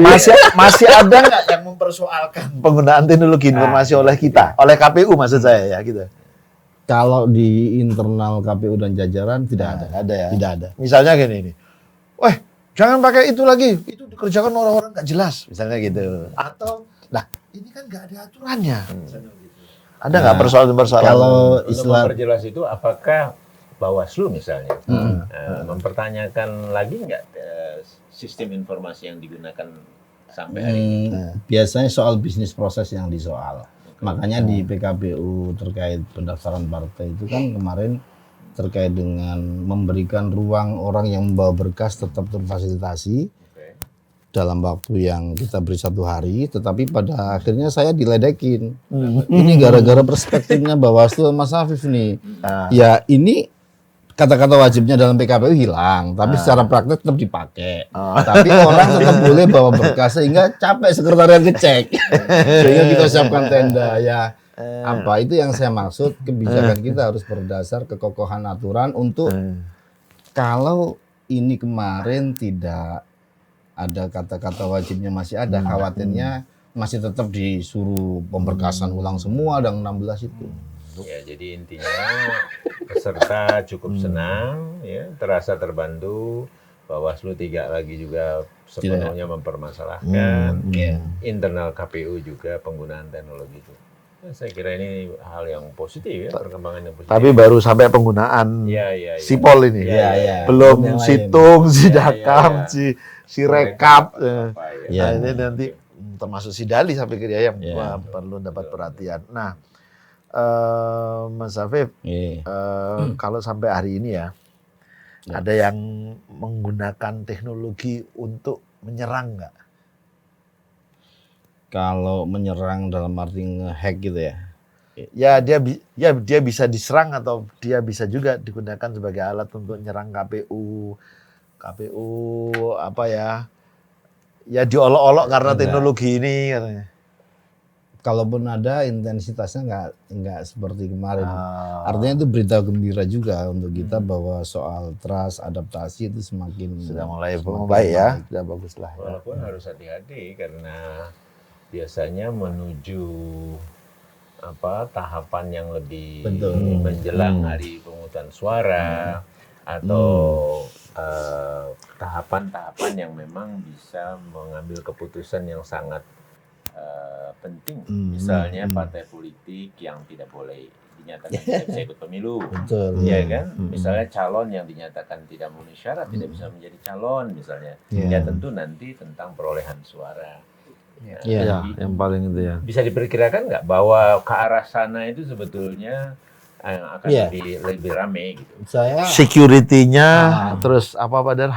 masih ada nggak yang mempersoalkan penggunaan teknologi informasi oleh kita, oleh KPU maksud saya ya gitu. Kalau di internal KPU dan jajaran tidak ada. Ada ya. Tidak ada. Misalnya gini nih, weh jangan pakai itu lagi, itu dikerjakan orang-orang nggak jelas, misalnya gitu. Atau, nah ini kan nggak ada aturannya. Ada nggak Nah, persoalan-persoalan? Kalau untuk Islam memperjelas itu apakah Bawaslu misalnya mempertanyakan lagi nggak sistem informasi yang digunakan sampai hari ini? biasanya soal bisnis proses yang disoal. Makanya di PKPU terkait pendaftaran partai itu kan kemarin terkait dengan memberikan ruang orang yang membawa berkas tetap terfasilitasi dalam waktu yang kita beri 1 hari, tetapi pada akhirnya saya diledekin. Ini gara-gara perspektifnya Bawaslu Mas Afif nih. Ya ini kata-kata wajibnya dalam PKPU hilang, tapi secara praktek tetap dipakai. Tapi orang tetap boleh bawa berkas sehingga capek sekretariat ngecek. Sehingga kita siapkan tenda ya. Apa itu yang saya maksud, kebijakan kita harus berdasar kekokohan aturan untuk kalau ini kemarin tidak ada kata-kata wajibnya masih ada, khawatirnya masih tetap disuruh pemberkasan ulang semua dan 16 itu. Ya, jadi intinya peserta cukup senang, ya, terasa terbantu. Bawaslu tidak lagi juga sepenuhnya mempermasalahkan. Internal KPU juga penggunaan teknologi itu. Ya, saya kira ini hal yang positif ya, perkembangan yang positif. Tapi baru sampai penggunaan ya. sipol ini, Iya. belum Yang lain. situng, sidakam, Iya. si rekap. Iya. Nah, ini nanti termasuk sidali sampai kira yang Iya. perlu dapat perhatian. Nah, Mas Afif, kalau sampai hari ini ya, ada yang menggunakan teknologi untuk menyerang nggak? Kalau menyerang dalam arti nge-hack gitu ya. Ya dia bisa diserang atau dia bisa juga digunakan sebagai alat untuk menyerang KPU apa ya? Ya diolok-olok karena Ada. teknologi ini katanya. Kalaupun ada intensitasnya nggak seperti kemarin. Artinya itu berita gembira juga untuk kita bahwa soal trust, adaptasi itu semakin Sudah mulai semakin baik ya, baik. sudah bagus lah. Ya. Walaupun harus hati-hati karena biasanya menuju tahapan yang lebih Betul. menjelang hari pemungutan suara atau tahapan-tahapan yang memang bisa mengambil keputusan yang sangat penting. Misalnya partai politik yang tidak boleh dinyatakan tidak bisa ikut pemilu. Betul. Iya kan? Misalnya calon yang dinyatakan tidak memenuhi syarat tidak bisa menjadi calon misalnya. Ya tentu nanti tentang perolehan suara. Ya, Iya. Ya, jadi yang paling itu ya. bisa diperkirakan nggak bahwa ke arah sana itu sebetulnya akan Iya. lebih ramai gitu. Saya Security-nya, terus apa dan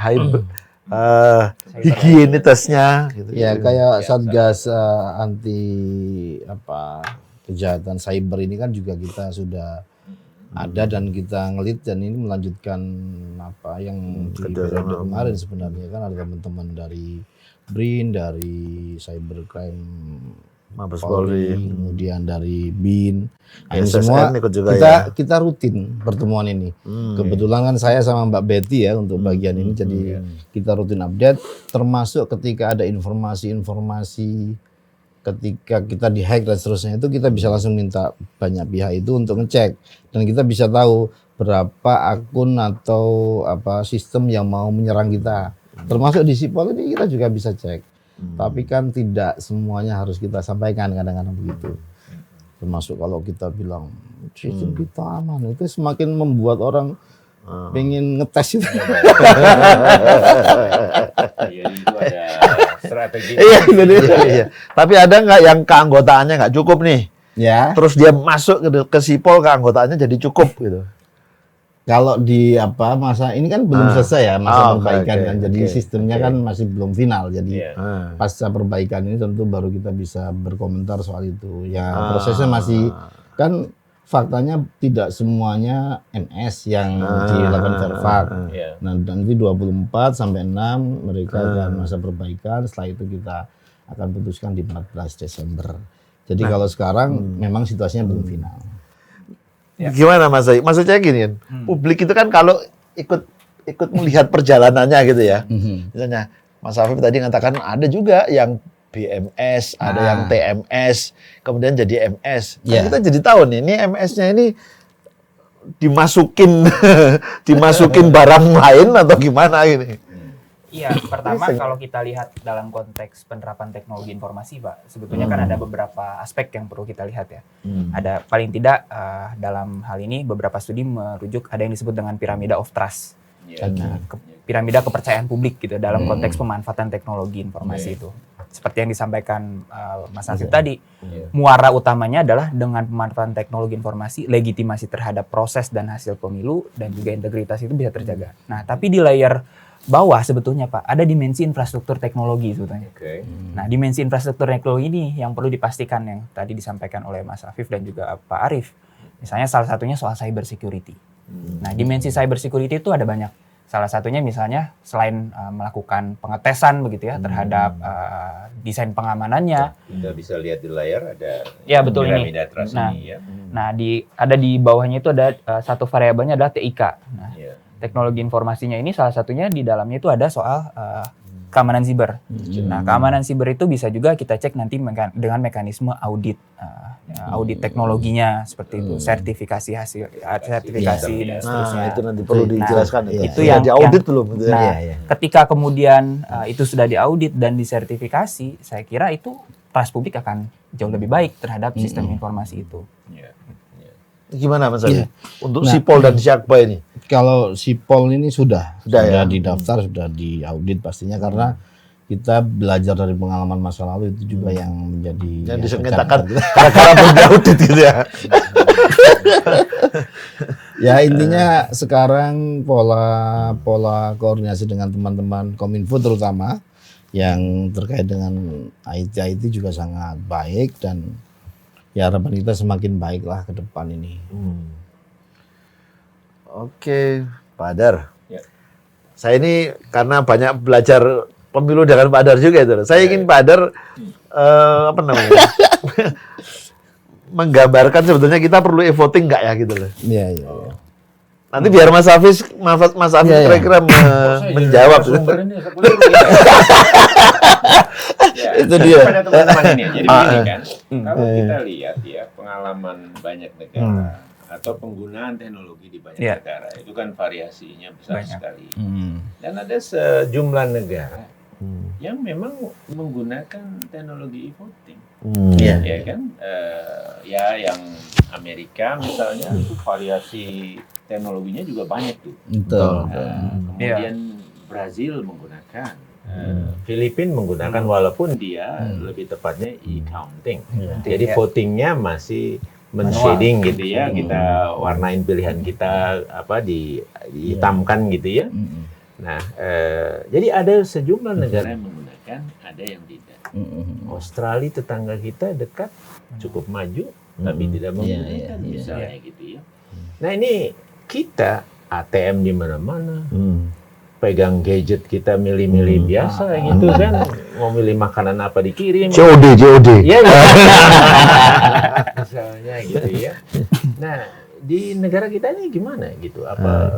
higienitasnya gitu. ya kayak Satgas anti kejahatan cyber ini kan juga kita sudah ada dan kita ngelit dan ini melanjutkan apa yang di periode kemarin sebenarnya kan ada teman-teman dari BRIN, dari Cybercrime Mabes Polri, Polri, kemudian dari BIN. Nah, ini SSN semua ikut juga kita rutin pertemuan ini. Kebetulan kan saya sama Mbak Betty ya untuk bagian ini, jadi kita rutin update. Termasuk ketika ada informasi-informasi, ketika kita dihack dan seterusnya itu kita bisa langsung minta banyak pihak itu untuk ngecek dan kita bisa tahu berapa akun atau apa sistem yang mau menyerang kita. Termasuk di Sipol ini kita juga bisa cek. Tapi kan tidak semuanya harus kita sampaikan, kadang-kadang begitu. Termasuk kalau kita bilang sistem kita aman, itu semakin membuat orang pengen ngetes itu. Jadi itu ada strategi. Iya. Tapi ada nggak yang keanggotaannya nggak cukup nih? Ya, Terus dia masuk ke Sipol, keanggotaannya jadi cukup gitu. kalau di apa masa ini kan belum selesai ya masa perbaikan kan, jadi sistemnya kan masih belum final. Jadi Iya. pasca perbaikan ini tentu baru kita bisa berkomentar soal itu. Ya prosesnya masih kan faktanya tidak semuanya MS yang dilakukan verfak. Iya. Nah, nanti 24 sampai 6 mereka akan masa perbaikan. Setelah itu kita akan putuskan di 14 Desember. Jadi kalau sekarang memang situasinya belum final. Gimana Mas Zai? Maksudnya gini kan, publik itu kan kalau ikut melihat perjalanannya gitu ya. Misalnya Mas Afif tadi mengatakan ada juga yang BMS, ada yang TMS, kemudian jadi MS. Nah, kita jadi tahu nih, ini MS-nya ini dimasukin barang lain atau gimana ini? Iya, pertama kalau kita lihat dalam konteks penerapan teknologi informasi, Pak, sebetulnya kan ada beberapa aspek yang perlu kita lihat ya. Ada paling tidak dalam hal ini beberapa studi merujuk ada yang disebut dengan piramida of trust. Nah, piramida kepercayaan publik gitu dalam konteks pemanfaatan teknologi informasi itu. Seperti yang disampaikan Mas Afif tadi, muara utamanya adalah dengan pemanfaatan teknologi informasi, legitimasi terhadap proses dan hasil pemilu dan juga integritas itu bisa terjaga. Nah, tapi di layer bawah sebetulnya Pak, ada dimensi infrastruktur teknologi sebetulnya. Nah, dimensi infrastruktur teknologi ini yang perlu dipastikan yang tadi disampaikan oleh Mas Afif dan juga Pak Arief. Misalnya salah satunya soal cyber security. Nah, dimensi cyber security itu ada banyak. Salah satunya misalnya selain melakukan pengetesan begitu ya terhadap desain pengamanannya. Kita bisa lihat di layar ada Ya, betul ini. piramida trust Nah, ini ya. Nah, ada di bawahnya itu ada satu variabelnya adalah TIK. Nah, Iya. teknologi informasinya ini salah satunya di dalamnya itu ada soal keamanan siber. Nah, keamanan siber itu bisa juga kita cek nanti dengan mekanisme audit, audit teknologinya seperti itu, sertifikasi hasil, sertifikasi dan seterusnya. Nah, itu nanti perlu dijelaskan. itu yang diaudit belum? Gitu Nah, ya. ketika kemudian itu sudah diaudit dan disertifikasi, saya kira itu trust publik akan jauh lebih baik terhadap sistem informasi itu. Iya. Gimana Mas Ali? Iya. Untuk Nah, Sipol dan Syakba ini? Kalau Sipol ini sudah ya? didaftar, sudah diaudit pastinya karena kita belajar dari pengalaman masa lalu itu juga yang menjadi Yang disengketakan gara-gara belum diaudit gitu ya. Ya intinya sekarang pola koordinasi dengan teman-teman Kominfo terutama yang terkait dengan IT juga sangat baik dan ya harapan kita semakin baiklah ke depan ini. Oke, Pak Adar. Ya. Saya ini karena banyak belajar pemilu dengan Pak Adar juga itu. Saya ingin Pak Adar apa namanya? menggambarkan sebetulnya kita perlu e-voting nggak ya gitu loh. Iya. Nanti biar Mas Hafiz kira-kira menjawab. Itu dia. Pada teman-teman ini. Jadi begini kan, kalau kita lihat ya pengalaman banyak negara atau penggunaan teknologi di banyak negara itu kan variasinya besar sekali. Dan ada sejumlah negara yang memang menggunakan teknologi e-voting. Ya kan, ya yang Amerika misalnya itu variasi teknologinya juga banyak tuh. Betul. Kemudian Brazil menggunakan, Filipina menggunakan walaupun dia lebih tepatnya e-counting. Jadi votingnya masih men-shading gitu ya, kita warnain pilihan kita apa dihitamkan gitu ya. Nah, jadi ada sejumlah negara yang menggunakan, ada yang tidak. Australia tetangga kita dekat, cukup maju, tapi tidak Iya, menggunakan iya. misalnya gitu ya. Nah ini kita ATM di mana-mana, pegang gadget kita milih-milih biasa gitu kan, mau milih makanan apa dikirim. COD. Ya, misalnya gitu ya. Nah, di negara kita ini gimana gitu? Apa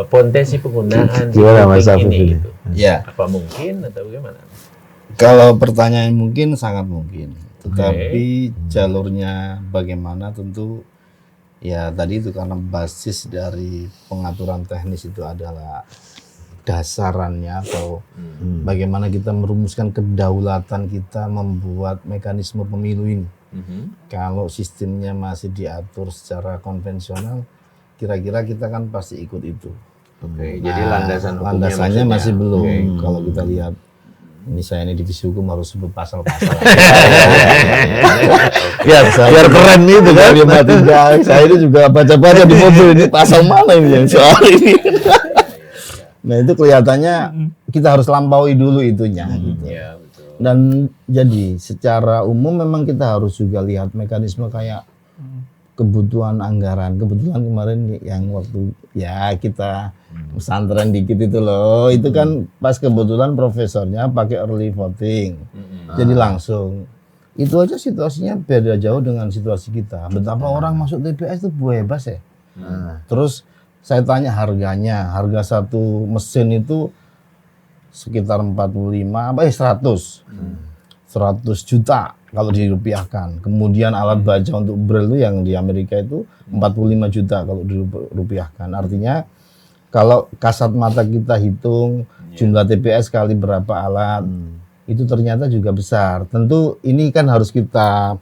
potensi penggunaan Gimana, Mas Afif ini ini? gitu? Ya, Apa mungkin atau bagaimana? kalau pertanyaan mungkin sangat mungkin. Tetapi jalurnya bagaimana tentu ya tadi itu karena basis dari pengaturan teknis itu adalah dasarannya atau bagaimana kita merumuskan kedaulatan kita membuat mekanisme pemilu ini. Kalau sistemnya masih diatur secara konvensional, kira-kira kita kan pasti ikut itu. Oke, Nah, jadi landasannya landasannya masih belum. Oke. Kalau kita lihat, ini saya ini divisi hukum harus sebut pasal-pasal. Biar keren itu kan. Saya ini juga baca-baca di mobil ini pasal mana ini yang soal ini. Nah itu kelihatannya kita harus lampaui dulu itunya. Gitu. Ya, betul. Dan jadi secara umum memang kita harus juga lihat mekanisme kayak kebutuhan anggaran. Kebetulan kemarin yang waktu ya kita pesantren dikit itu loh, itu kan pas kebetulan profesornya pakai early voting. Jadi langsung. Itu aja situasinya beda jauh dengan situasi kita. Betapa orang masuk TPS itu bebas ya. Terus saya tanya harganya, harga satu mesin itu sekitar 100 juta kalau dirupiahkan. Kemudian alat baca untuk braille itu yang di Amerika itu 45 juta kalau dirupiahkan. Artinya kalau kasat mata kita hitung jumlah TPS kali berapa alat, itu ternyata juga besar. Tentu ini kan harus kita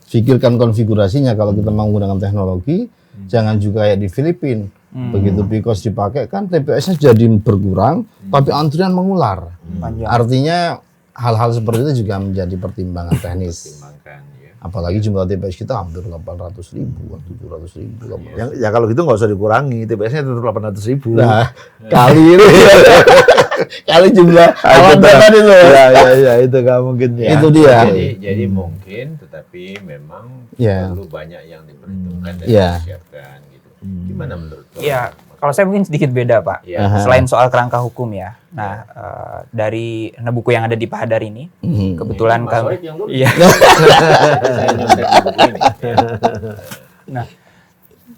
pikirkan konfigurasinya kalau kita mau menggunakan teknologi, jangan juga kayak di Filipina. Begitu PIKOS dipakai kan TPS-nya jadi berkurang, tapi antrian mengular. Panjang. Artinya hal-hal seperti itu juga menjadi pertimbangan teknis. Pertimbangkan ya. Apalagi jumlah TPS kita hampir 800.000, 700.000. Ya kalau gitu nggak usah dikurangi, TPS-nya tetap 800.000. Nah, kali ini kali jumlah alat tadi itu. Ya, itu nggak mungkin ya. Itu dia. Jadi mungkin, tetapi memang Ya. perlu banyak yang diperhitungkan dan Ya. disiapkan gitu. Gimana menurut kamu? Ya, kalau saya mungkin sedikit beda, Pak. Ya. Selain soal kerangka hukum ya. Nah, dari buku yang ada di Pak Hadar ini, kebetulan Mas Soek yang dulu. Iya. Saya nyontek di buku ini. Ya. Nah,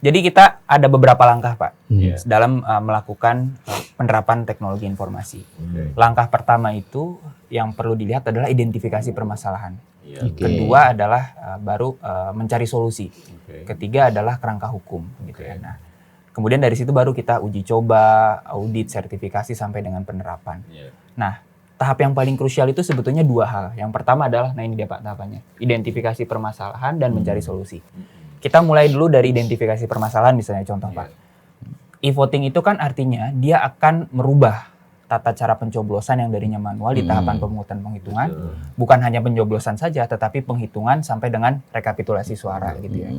jadi kita ada beberapa langkah, Pak, Ya. dalam melakukan penerapan teknologi informasi. Oke. Langkah pertama itu yang perlu dilihat adalah identifikasi permasalahan. Ya. Kedua adalah baru mencari solusi. Oke. Ketiga adalah kerangka hukum, gitu ya. Nah, kemudian dari situ baru kita uji coba, audit, sertifikasi sampai dengan penerapan. Ya. Nah, tahap yang paling krusial itu sebetulnya dua hal. Yang pertama adalah, nah ini dia Pak tahapannya, identifikasi permasalahan dan mencari solusi. Kita mulai dulu dari identifikasi permasalahan misalnya contoh Pak. E-voting itu kan artinya dia akan merubah tata cara pencoblosan yang darinya manual di tahapan pemungutan penghitungan. Bukan hanya pencoblosan saja, tetapi penghitungan sampai dengan rekapitulasi suara gitu ya.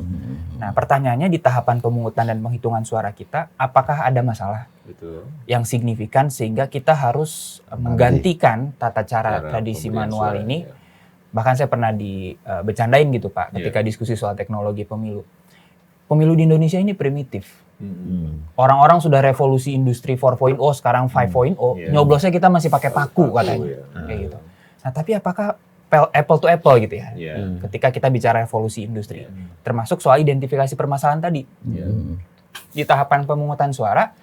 Nah pertanyaannya di tahapan pemungutan dan penghitungan suara kita, apakah ada masalah Betul. yang signifikan sehingga kita harus menggantikan tata cara Cara tradisi pemberian manual suara, ini. ya. Bahkan saya pernah bercandain gitu Pak, ketika diskusi soal teknologi pemilu. Pemilu di Indonesia ini primitif. Orang-orang sudah revolusi industri 4.0, sekarang 5.0, Iya. nyoblosnya kita masih pakai paku katanya. ya. Kayak gitu. Nah tapi apakah apple to apple gitu ya? Ya. Ketika kita bicara revolusi industri. Termasuk soal identifikasi permasalahan tadi. Ya. Di tahapan pemungutan suara,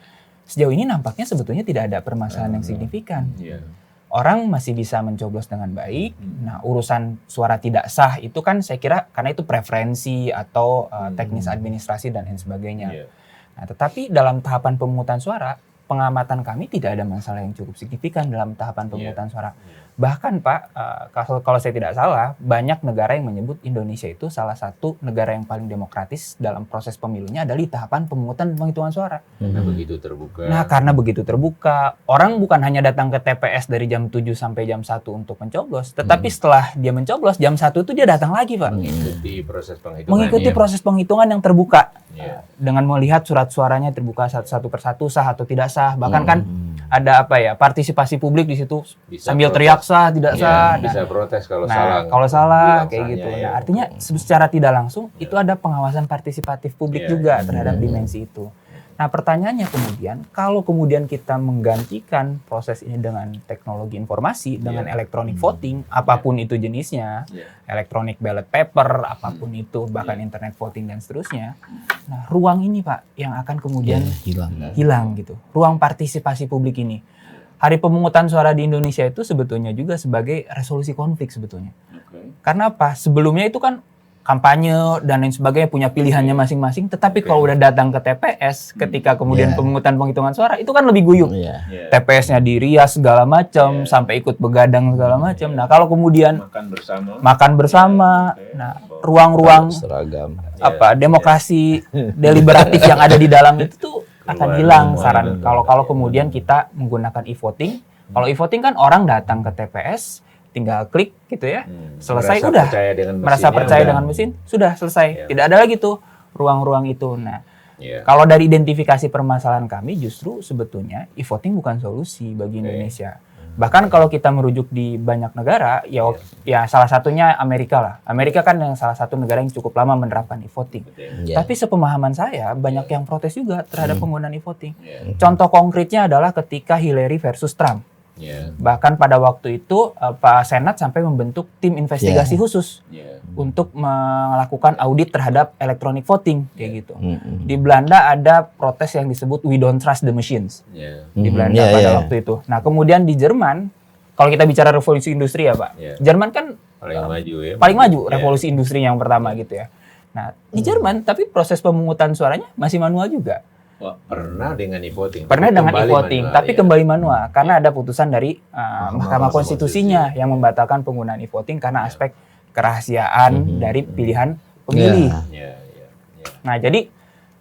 sejauh ini nampaknya sebetulnya tidak ada permasalahan yang signifikan. Ya. Orang masih bisa mencoblos dengan baik. Nah, urusan suara tidak sah itu kan saya kira karena itu preferensi atau teknis administrasi dan lain sebagainya. Ya. Nah, tetapi dalam tahapan pemungutan suara, pengamatan kami tidak ada masalah yang cukup signifikan dalam tahapan pemungutan suara. Bahkan Pak, kalau saya tidak salah, banyak negara yang menyebut Indonesia itu salah satu negara yang paling demokratis dalam proses pemilunya adalah di tahapan pemungutan dan penghitungan suara. Karena begitu terbuka. Nah, karena begitu terbuka, orang bukan hanya datang ke TPS dari jam 7 sampai jam 1 untuk mencoblos, tetapi setelah dia mencoblos, jam 1 itu dia datang lagi, Pak. Mengikuti proses penghitungan. Mengikuti ya. proses penghitungan yang terbuka. Ya. Dengan melihat surat suaranya terbuka satu persatu, sah atau tidak sah. Bahkan kan ada apa ya, partisipasi publik di situ Bisa sambil protes. teriak sah tidak Ya, sah. bisa Nah, protes kalau nah, salah. kalau salah bilang kayak sahnya, gitu. ya. Nah, artinya secara tidak langsung itu ada pengawasan partisipatif publik Iya, juga terhadap dimensi itu. Nah, pertanyaannya kemudian, kalau kemudian kita menggantikan proses ini dengan teknologi informasi, dengan Iya. electronic voting, apapun itu jenisnya, Iya. electronic ballot paper, apapun itu, bahkan internet voting dan seterusnya. Nah, ruang ini Pak yang akan kemudian hilang gitu. Ruang partisipasi publik ini. Hari pemungutan suara di Indonesia itu sebetulnya juga sebagai resolusi konflik sebetulnya. Karena apa? Sebelumnya itu kan kampanye dan lain sebagainya punya pilihannya masing-masing, tetapi kalau udah datang ke TPS ketika kemudian Yeah. pemungutan penghitungan suara itu kan lebih guyup. Iya. Iya. TPS-nya dirias segala macam Yeah. sampai ikut begadang segala macam. Nah, kalau kemudian Makan bersama. makan bersama, nah ruang-ruang Seragam. apa demokrasi deliberatif yang ada di dalam itu tuh akan Keluar hilang semua, saran betul. kalau kemudian kita menggunakan e-voting. Kalau e-voting kan orang datang ke TPS tinggal klik gitu ya. Selesai Merasa udah. percaya dengan Merasa mesinnya, percaya udah. dengan mesin, sudah selesai. Iya. Tidak ada lagi tuh ruang-ruang itu. Nah, Iya. kalau dari identifikasi permasalahan kami justru sebetulnya e-voting bukan solusi bagi Indonesia. Bahkan kalau kita merujuk di banyak negara, ya salah satunya Amerika lah. Amerika kan yang salah satu negara yang cukup lama menerapkan e-voting. Iya. Tapi sepemahaman saya banyak yang protes juga terhadap penggunaan e-voting. Iya. Contoh konkretnya adalah ketika Hillary versus Trump. Iya. Bahkan pada waktu itu Pak Senat sampai membentuk tim investigasi khusus Iya. untuk melakukan audit terhadap electronic voting kayak gitu. Mm-mm. Di Belanda ada protes yang disebut We Don't Trust the Machines Iya. di Mhm, Belanda iya, pada iya. waktu itu. Nah, kemudian di Jerman, kalau kita bicara revolusi industri ya, Pak. Iya. Jerman kan Paling maju ya. paling maju Iya. revolusi industri yang pertama gitu ya. Nah, di Jerman tapi proses pemungutan suaranya masih manual juga. Wah, pernah dengan e-voting. Pernah tapi dengan kembali e-voting, manual, tapi ya. kembali manual karena ada putusan dari Mahkamah Mahkamah Konstitusinya yang membatalkan penggunaan e-voting karena aspek kerahasiaan dari pilihan pemilih. Iya, iya, iya. Nah, jadi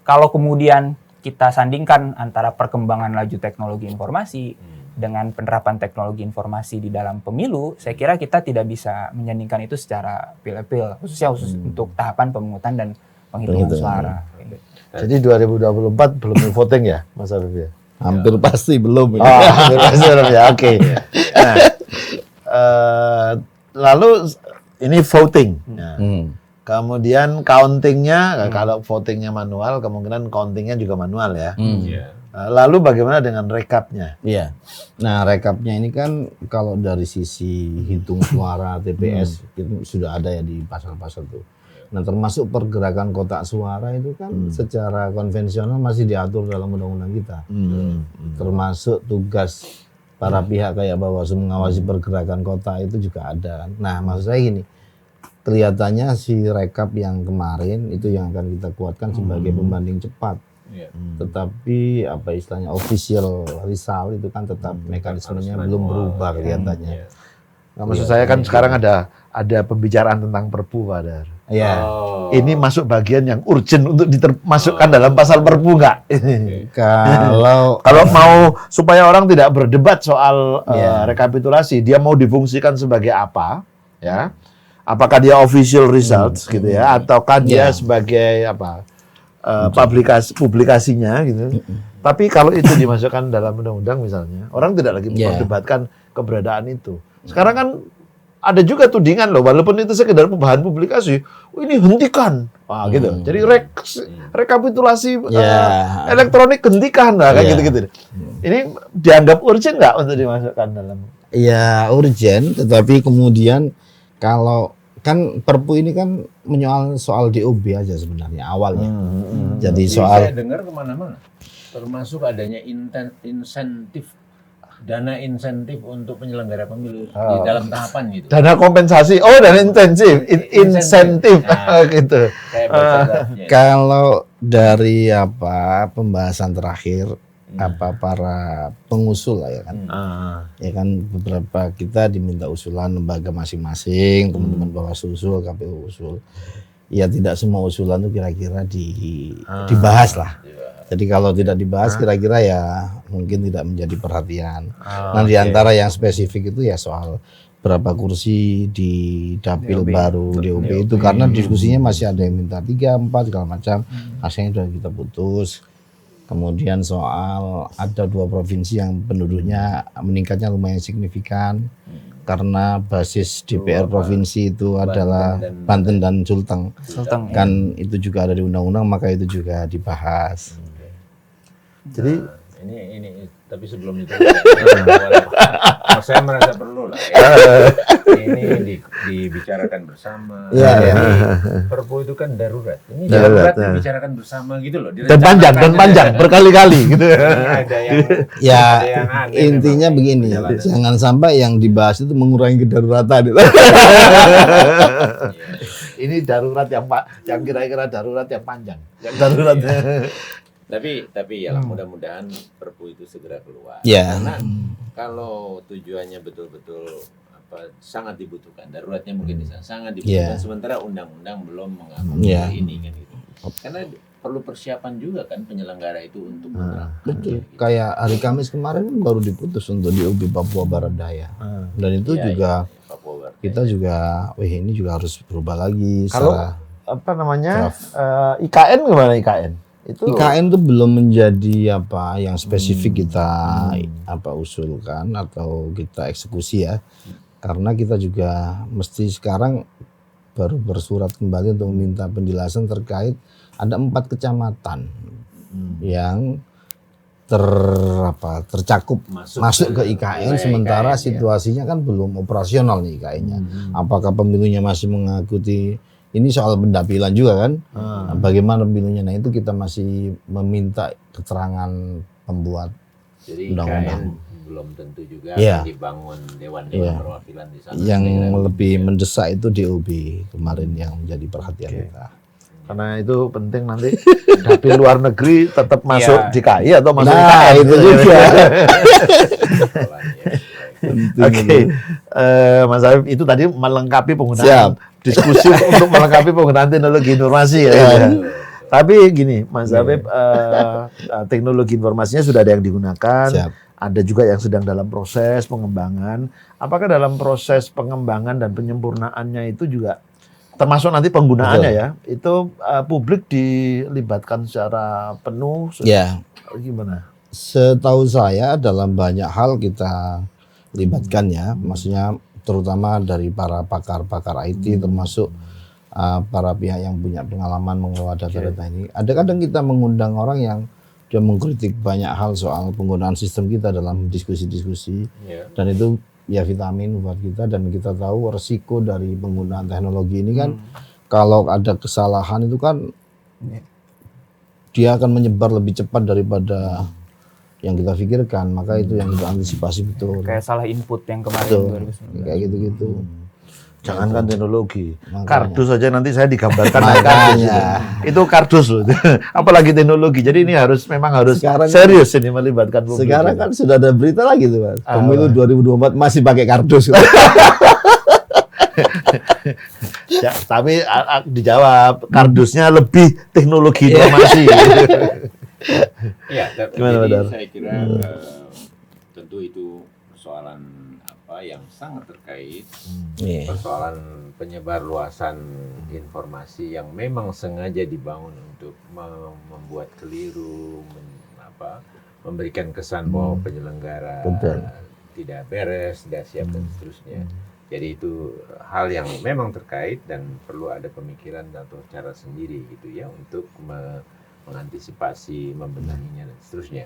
kalau kemudian kita sandingkan antara perkembangan laju teknologi informasi dengan penerapan teknologi informasi di dalam pemilu, saya kira kita tidak bisa menyandingkan itu secara pil-pil, khususnya untuk tahapan pemungutan dan penghitungan suara. Jadi 2024 belum e-voting ya, Mas Arif ya? Hampir pasti belum. Oh, hampir pasti belum ya. Oke. Nah, lalu ini voting. Nah, kemudian countingnya, kalau votingnya manual, kemungkinan countingnya juga manual ya. Iya. Lalu bagaimana dengan rekapnya? Iya. Nah, rekapnya ini kan kalau dari sisi hitung suara TPS itu sudah ada ya di pasal-pasal tuh. Nah, termasuk pergerakan kotak suara itu kan secara konvensional masih diatur dalam undang-undang kita. Termasuk tugas para pihak kayak Bawaslu mengawasi pergerakan kotak itu juga ada. Nah, maksud saya gini, kelihatannya si rekap yang kemarin itu yang akan kita kuatkan sebagai pembanding cepat. Iya. Tetapi apa istilahnya official result itu kan tetap mekanismenya Harus belum manual, berubah ya. kelihatannya. Iya. Nah, maksud saya kan sekarang ada pembicaraan tentang Perpu, Pak Dar. Iya. Oh. Ini masuk bagian yang urgent untuk dimasukkan dalam pasal Perpu nggak? Kalau mau supaya orang tidak berdebat soal rekapitulasi, dia mau difungsikan sebagai apa? Ya, apakah dia official results gitu ya, ataukah dia sebagai apa? Publikasinya gitu. Tapi kalau itu dimasukkan dalam undang-undang misalnya, orang tidak lagi memperdebatkan keberadaan itu. Sekarang kan ada juga tudingan loh, walaupun itu sekedar bahan publikasi, ini hentikan, gitu. Jadi rekapitulasi elektronik hentikan lah, kayak gitu-gitu. Ini dianggap urgent nggak untuk dimasukkan dalam? Ya urgent, tetapi kemudian kalau kan Perpu ini kan menyoal soal DOB aja sebenarnya awalnya. Jadi Saya soal dengar kemana-mana, termasuk adanya insentif, dana insentif untuk penyelenggara pemilu di dalam tahapan gitu. Dana kompensasi, dana insentif, Nah, gitu. Saya baca draftnya. kalau dari pembahasan terakhir para pengusul lah ya kan. Ya kan beberapa kita diminta usulan lembaga masing-masing, teman-teman Bawaslu usul, KPU usul. Ya tidak semua usulan itu kira-kira dibahas lah. Jadi kalau tidak dibahas kira-kira ya mungkin tidak menjadi perhatian. Nah di antara yang spesifik itu ya soal berapa kursi di dapil baru DOB itu karena diskusinya masih ada yang minta 3, 4 segala macam. Akhirnya sudah kita putus. Kemudian soal ada 2 provinsi yang penduduknya meningkatnya lumayan signifikan karena basis DPR provinsi itu adalah Banten dan Sulteng. Sulteng. Kan itu juga ada di undang-undang, maka itu juga dibahas. Jadi Ini tapi sebelum itu saya merasa perlu lah ini dibicarakan bersama. Iya, iya. Perpu itu kan darurat. Ini Darurat, darurat dibicarakan bersama gitu loh. dan panjang berkali-kali gitu. Ini ada yang Ya, ada yang aneh intinya memang begini, perjalanan. jangan sampai yang dibahas itu mengurangi kedaruratan. Ini darurat yang kira-kira darurat yang panjang. Yang darurat. Tapi ya mudah-mudahan Perpu itu segera keluar. Ya. Karena kalau tujuannya betul-betul sangat dibutuhkan, daruratnya mungkin di sana sangat dibutuhkan. Sementara undang-undang belum mengatur ini kan gitu. Karena perlu persiapan juga kan penyelenggara itu untuk menerapkan. Betul. Kayak hari Kamis kemarin kan baru diputus untuk di UB Papua Barat Daya. Dan itu juga Papua Barat. kita juga, ini juga harus berubah lagi. Kalau apa namanya IKN gimana IKN? Itu IKN itu belum menjadi yang spesifik kita usulkan atau kita eksekusi ya. Karena kita juga mesti sekarang baru bersurat kembali untuk meminta penjelasan terkait ada 4 kecamatan yang tercakup masuk ke IKN, sementara situasinya kan belum operasional nih IKN-nya. Apakah pemilunya masih mengikuti, ini soal pendapilan juga kan? Nah, bagaimana pemilunya? Nah itu kita masih meminta keterangan pembuat Jadi undang-undang. IKN belum tentu juga akan dibangun dewan-dewan perwakilan di sana. Yang lebih mendesak itu DOB kemarin yang menjadi perhatian kita. karena itu penting nanti dapil luar negeri tetap masuk DKI atau masuk Nah IKN. itu juga. Oke, Mas Habib itu tadi melengkapi penggunaan Siap. diskusi untuk melengkapi penggunaan teknologi informasi ya. Tapi gini, Mas Habib, teknologi informasinya sudah ada yang digunakan, Siap. ada juga yang sedang dalam proses pengembangan. Apakah dalam proses pengembangan dan penyempurnaannya itu juga termasuk nanti penggunaannya ya? Itu publik dilibatkan secara penuh? Ya. Gimana? Setahu saya dalam banyak hal kita libatkan ya, maksudnya terutama dari para pakar-pakar IT termasuk para pihak yang punya pengalaman mengelola data-data ini. Ada kadang kita mengundang orang yang dia mengkritik banyak hal soal penggunaan sistem kita dalam diskusi-diskusi, dan itu ya vitamin buat kita, dan kita tahu resiko dari penggunaan teknologi ini kan kalau ada kesalahan itu kan dia akan menyebar lebih cepat daripada yang kita pikirkan, maka itu yang kita antisipasi betul. Kayak salah input yang kemarin Betul. 2019. Kayak gitu-gitu. Jangankan teknologi, Makanya. kardus saja nanti saya digambarkan naik kardus. Makanya. Itu kardus loh, apalagi teknologi. Jadi ini memang harus Sekarang serius ini melibatkan publik. Sekarang kan sudah ada berita lagi tuh Mas. Pemilu 2024 masih pakai kardus. Ya, tapi dijawab kardusnya lebih teknologi informasi. Ya, Gimana, jadi Badar? saya kira tentu itu persoalan yang sangat terkait, persoalan penyebar luasan informasi yang memang sengaja dibangun untuk membuat keliru, memberikan kesan bahwa penyelenggara tidak beres, tidak siap dan seterusnya. Jadi itu hal yang memang terkait dan perlu ada pemikiran atau cara sendiri gitu ya untuk mengantisipasi, membenahinya dan seterusnya.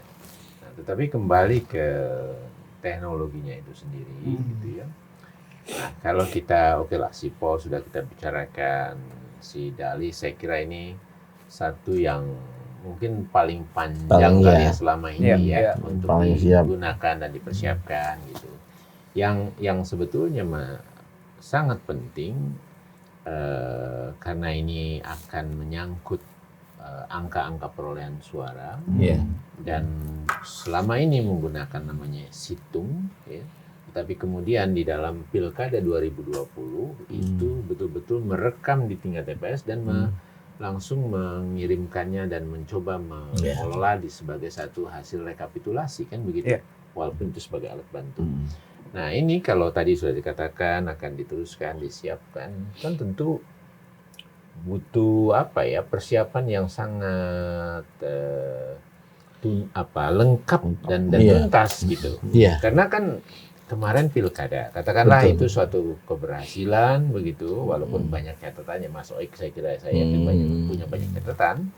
Nah, tetapi kembali ke teknologinya itu sendiri gitu ya. Nah, kalau kita Sipol sudah kita bicarakan, si Dali saya kira ini satu yang mungkin paling panjang kali ya selama ini untuk digunakan dan dipersiapkan gitu. Yang sebetulnya sangat penting karena ini akan menyangkut angka-angka perolehan suara, dan selama ini menggunakan namanya situng, tapi kemudian di dalam pilkada 2020 itu betul-betul merekam di tingkat TPS dan langsung mengirimkannya dan mencoba mengelola sebagai satu hasil rekapitulasi kan begitu, walaupun itu sebagai alat bantu. Nah ini kalau tadi sudah dikatakan akan diteruskan, disiapkan, kan tentu butuh persiapan yang sangat lengkap dan Iya. tuntas gitu. Iya. Karena kan kemarin pilkada, katakanlah Betul. itu suatu keberhasilan begitu, walaupun banyak catatannya, Mas Oik saya kira saya yakin punya banyak catatan.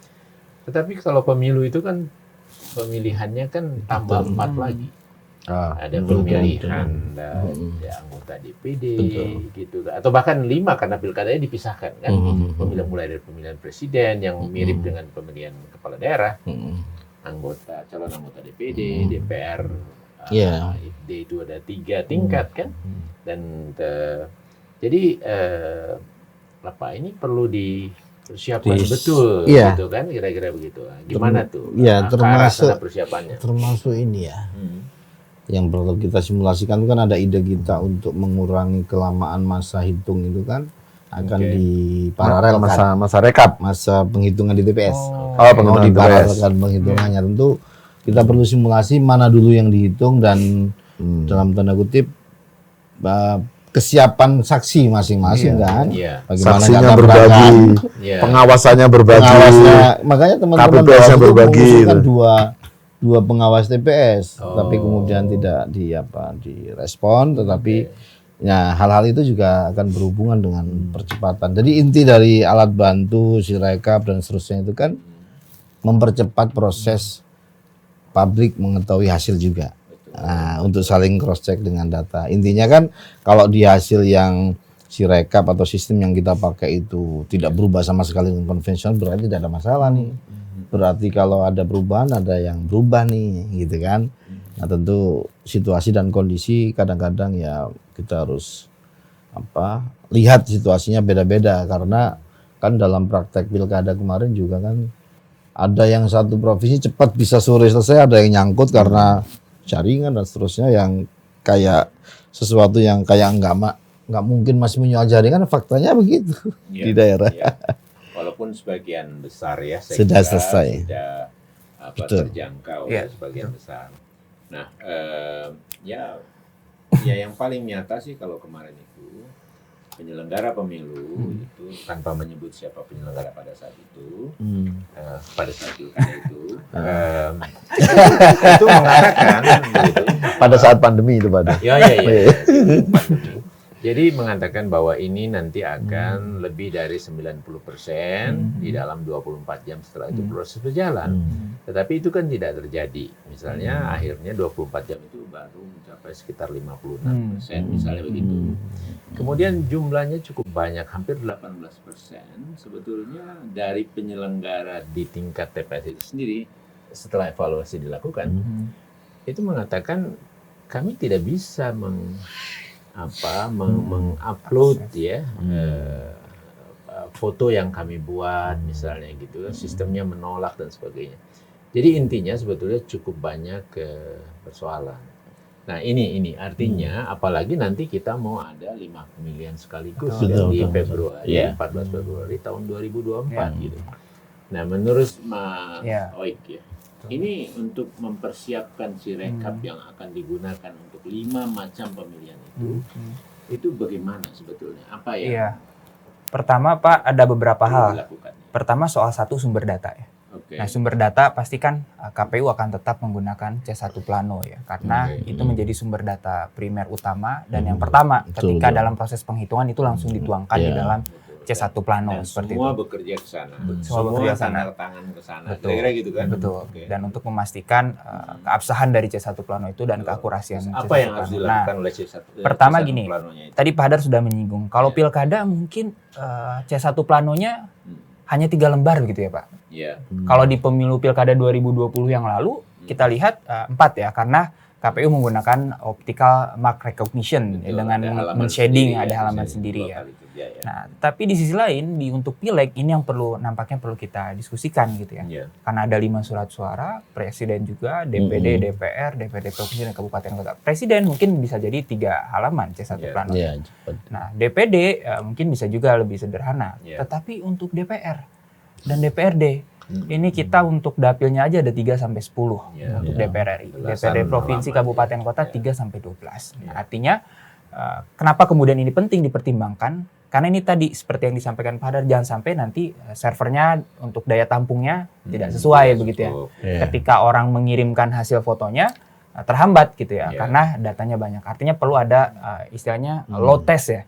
Tetapi kalau pemilu itu kan pemilihannya kan tambah 4 lagi. Ada pemilihan anggota DPD gitu, atau bahkan 5 karena pilkadanya dipisahkan kan. Pemilihan mulai dari pemilihan presiden yang mirip dengan pemilihan kepala daerah, calon anggota DPD, DPR. Itu ada 3 tingkat kan, dan jadi ini perlu dipersiapkan betul, gitu kan, kira-kira begitu. Gimana tuh? Ya, termasuk persiapannya. Termasuk ini ya. Yang perlu kita simulasikan itu kan ada ide kita untuk mengurangi kelamaan masa hitung itu kan akan diparalel masa rekap, masa penghitungan di TPS. Penghitungan diparalelkan penghitungannya. Tentu kita perlu simulasi mana dulu yang dihitung dan dalam tanda kutip kesiapan saksi masing-masing kan. Bagaimana saksinya berbagi, pengawasannya berbagi. Makanya teman-teman KPPS-nya berbagi. mengusulkan dua pengawas TPS, tapi kemudian tidak direspon, tetapi ya hal-hal itu juga akan berhubungan dengan percepatan. Jadi inti dari alat bantu, Sirekap dan seterusnya itu kan mempercepat proses publik mengetahui hasil juga. Nah, untuk saling cross check dengan data. Intinya kan kalau di hasil yang Sirekap atau sistem yang kita pakai itu tidak berubah sama sekali dengan konvensional, berarti tidak ada masalah nih. Berarti kalau ada perubahan, ada yang berubah nih, gitu kan. Nah, tentu situasi dan kondisi kadang-kadang ya kita harus lihat situasinya beda-beda, karena kan dalam praktek pilkada kemarin juga kan ada yang satu provinsi cepat bisa sore selesai, ada yang nyangkut karena jaringan dan seterusnya, yang kayak sesuatu yang kayak nggak mungkin masih menyoal jaringan, faktanya begitu di daerah. Walaupun sebagian besar ya sudah selesai, sudah terjangkau sebagian besar. Nah, ya yang paling nyata sih kalau kemarin itu penyelenggara pemilu itu tanpa menyebut siapa penyelenggara pada saat itu, pada saat itu itu mengatakan gitu, pada saat pandemi itu pada. Pandemi. Jadi mengatakan bahwa ini nanti akan lebih dari 90% di dalam 24 jam setelah itu proses berjalan. Tetapi itu kan tidak terjadi. Misalnya akhirnya 24 jam itu baru mencapai sekitar 56%, misalnya begitu. Kemudian jumlahnya cukup banyak, hampir 18% sebetulnya dari penyelenggara di tingkat TPS itu sendiri setelah evaluasi dilakukan, itu mengatakan kami tidak bisa mengupload foto yang kami buat misalnya gitu, sistemnya menolak dan sebagainya. Jadi intinya sebetulnya cukup banyak persoalan. Nah ini artinya apalagi nanti kita mau ada 5 pemilihan sekaligus di Februari, 14 Februari tahun 2024 gitu. Nah menurut Mas Oik ini untuk mempersiapkan Sirekap yang akan digunakan untuk 5 macam pemilihan itu bagaimana sebetulnya? Apa ya? Pertama Pak, ada beberapa hal. Dilakukan? Pertama soal sumber data ya. Nah sumber data pastikan KPU akan tetap menggunakan C1 Plano ya, karena itu menjadi sumber data primer utama dan yang pertama ketika dalam proses penghitungan itu langsung dituangkan di dalam C1 Plano, dan seperti semua itu. bekerja ke sana. Semua bekerja ke sana. Tangan ke sana. Betul. Kira-kira gitu kan? Betul. Dan untuk memastikan keabsahan dari C1 Plano itu dan keakurasian C1 apa yang harus dilakukan oleh C1 pertama C1 gini, Planonya itu? tadi Pak Hadar sudah menyinggung, kalau pilkada mungkin C1 Planonya hanya 3 lembar begitu ya Pak. Kalau di pemilu pilkada 2020 yang lalu, kita lihat 4 ya, karena KPU menggunakan optical mark recognition dengan men-shading, ada halaman sendiri ya. Nah, tapi di sisi lain untuk pileg ini yang nampaknya perlu kita diskusikan gitu ya. Karena ada 5 surat suara, presiden juga, DPD, DPR, DPD provinsi dan kabupaten kota. Presiden mungkin bisa jadi 3 halaman C1 Plano. Nah, DPD mungkin bisa juga lebih sederhana. Tetapi untuk DPR dan DPRD ini kita untuk dapilnya aja ada 3 sampai 10 untuk DPR RI. DPRD provinsi kabupaten kota 3 sampai 12. Nah, artinya kenapa kemudian ini penting dipertimbangkan? Karena ini tadi seperti yang disampaikan Pak Hadar, jangan sampai nanti servernya untuk daya tampungnya tidak sesuai begitu ya. Ketika orang mengirimkan hasil fotonya terhambat gitu ya, karena datanya banyak. Artinya perlu ada istilahnya load test ya,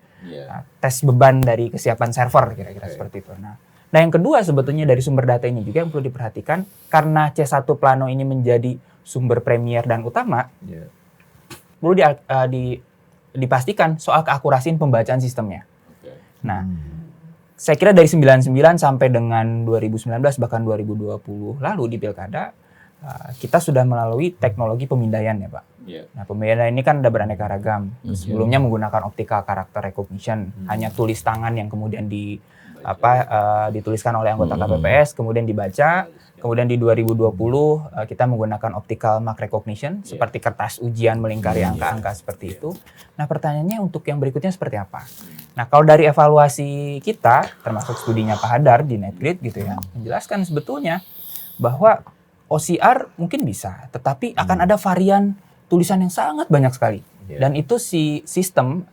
tes beban dari kesiapan server kira-kira seperti itu. Nah, yang kedua sebetulnya dari sumber data ini juga yang perlu diperhatikan, karena C1 Plano ini menjadi sumber premier dan utama, perlu dipastikan soal keakurasian pembacaan sistemnya. Nah, saya kira dari 99 sampai dengan 2019 bahkan 2020 lalu di Pilkada, kita sudah melalui teknologi pemindaian ya Pak. Nah, pemindaian ini kan ada beraneka ragam. Sebelumnya menggunakan optical character recognition, hanya tulis tangan yang kemudian dituliskan oleh anggota KPPS, kemudian dibaca. Kemudian di 2020 kita menggunakan optical mark recognition, seperti kertas ujian melingkari angka-angka seperti itu. Nah, pertanyaannya untuk yang berikutnya seperti apa? Nah, kalau dari evaluasi kita, termasuk studinya Pak Hadar di NetGrid gitu ya, menjelaskan sebetulnya bahwa OCR mungkin bisa, tetapi akan ada varian tulisan yang sangat banyak sekali. Dan itu si sistem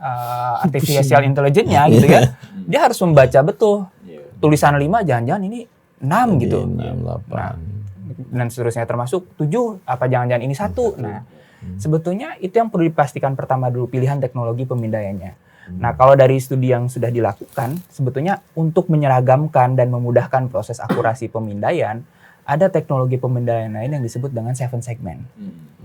artificial intelligence-nya gitu ya, dia harus membaca betul. Tulisan 5 jangan-jangan ini 6 gitu. 6, 8. Nah, dan seterusnya termasuk 7, apa jangan-jangan ini 1. Nah, sebetulnya itu yang perlu dipastikan pertama dulu, pilihan teknologi pemindaiannya. Nah, kalau dari studi yang sudah dilakukan, sebetulnya untuk menyeragamkan dan memudahkan proses akurasi pemindaian, ada teknologi pemindaian lain yang disebut dengan 7 segment.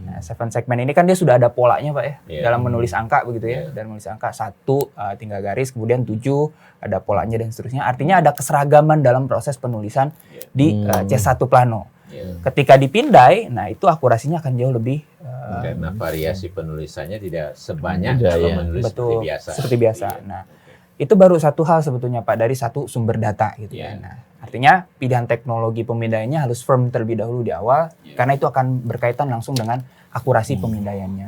Nah, 7 segment ini kan dia sudah ada polanya Pak ya, dalam menulis angka begitu ya. Dan menulis angka 1 tinggal garis, kemudian 7 ada polanya dan seterusnya. Artinya ada keseragaman dalam proses penulisan di C1 Plano. Ketika dipindai, nah itu akurasinya akan jauh lebih karena variasi penulisannya tidak sebanyak kalau menulis seperti biasa. Nah, itu baru satu hal sebetulnya Pak dari satu sumber data gitu ya. Nah, artinya pilihan teknologi pemindaiannya harus firm terlebih dahulu di awal, karena itu akan berkaitan langsung dengan akurasi pemindaiannya.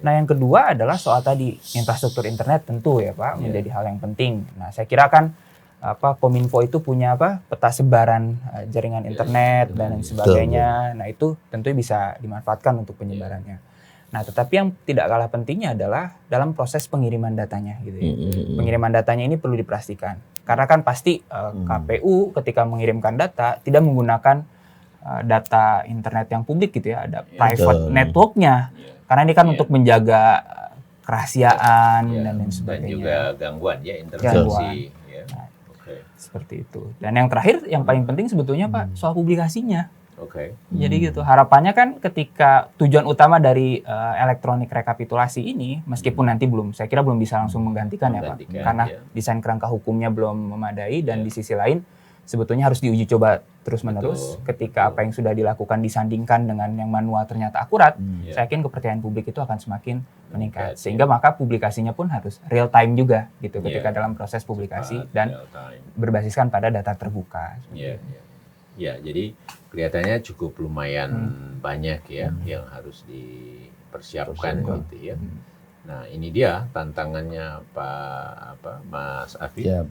Nah, yang kedua adalah soal tadi infrastruktur internet tentu ya Pak, menjadi hal yang penting. Nah, saya kira kan Kominfo itu punya peta sebaran jaringan internet dan lain sebagainya. Nah, itu tentunya bisa dimanfaatkan untuk penyebarannya. Nah, tetapi yang tidak kalah pentingnya adalah dalam proses pengiriman datanya gitu ya. Pengiriman datanya ini perlu dipastikan. Karena kan pasti KPU ketika mengirimkan data tidak menggunakan data internet yang publik gitu ya, ada private network-nya. Karena ini kan untuk menjaga kerahasiaan dan lain sebagainya. Dan juga gangguan ya, intervensi. Nah, seperti itu. Dan yang terakhir, yang paling penting sebetulnya Pak, soal publikasinya. Jadi gitu, harapannya kan ketika tujuan utama dari elektronik rekapitulasi ini, meskipun nanti saya kira belum bisa langsung menggantikan ya Pak, karena desain kerangka hukumnya belum memadai, dan di sisi lain sebetulnya harus diuji coba terus-menerus. Ketika apa yang sudah dilakukan disandingkan dengan yang manual ternyata akurat, saya yakin kepercayaan publik itu akan semakin meningkat. Sehingga maka publikasinya pun harus real time juga gitu ketika dalam proses publikasi dan berbasiskan pada data terbuka. Ya, jadi kelihatannya cukup lumayan banyak ya yang harus dipersiapkan gitu ya. Nah, ini dia tantangannya Mas Afif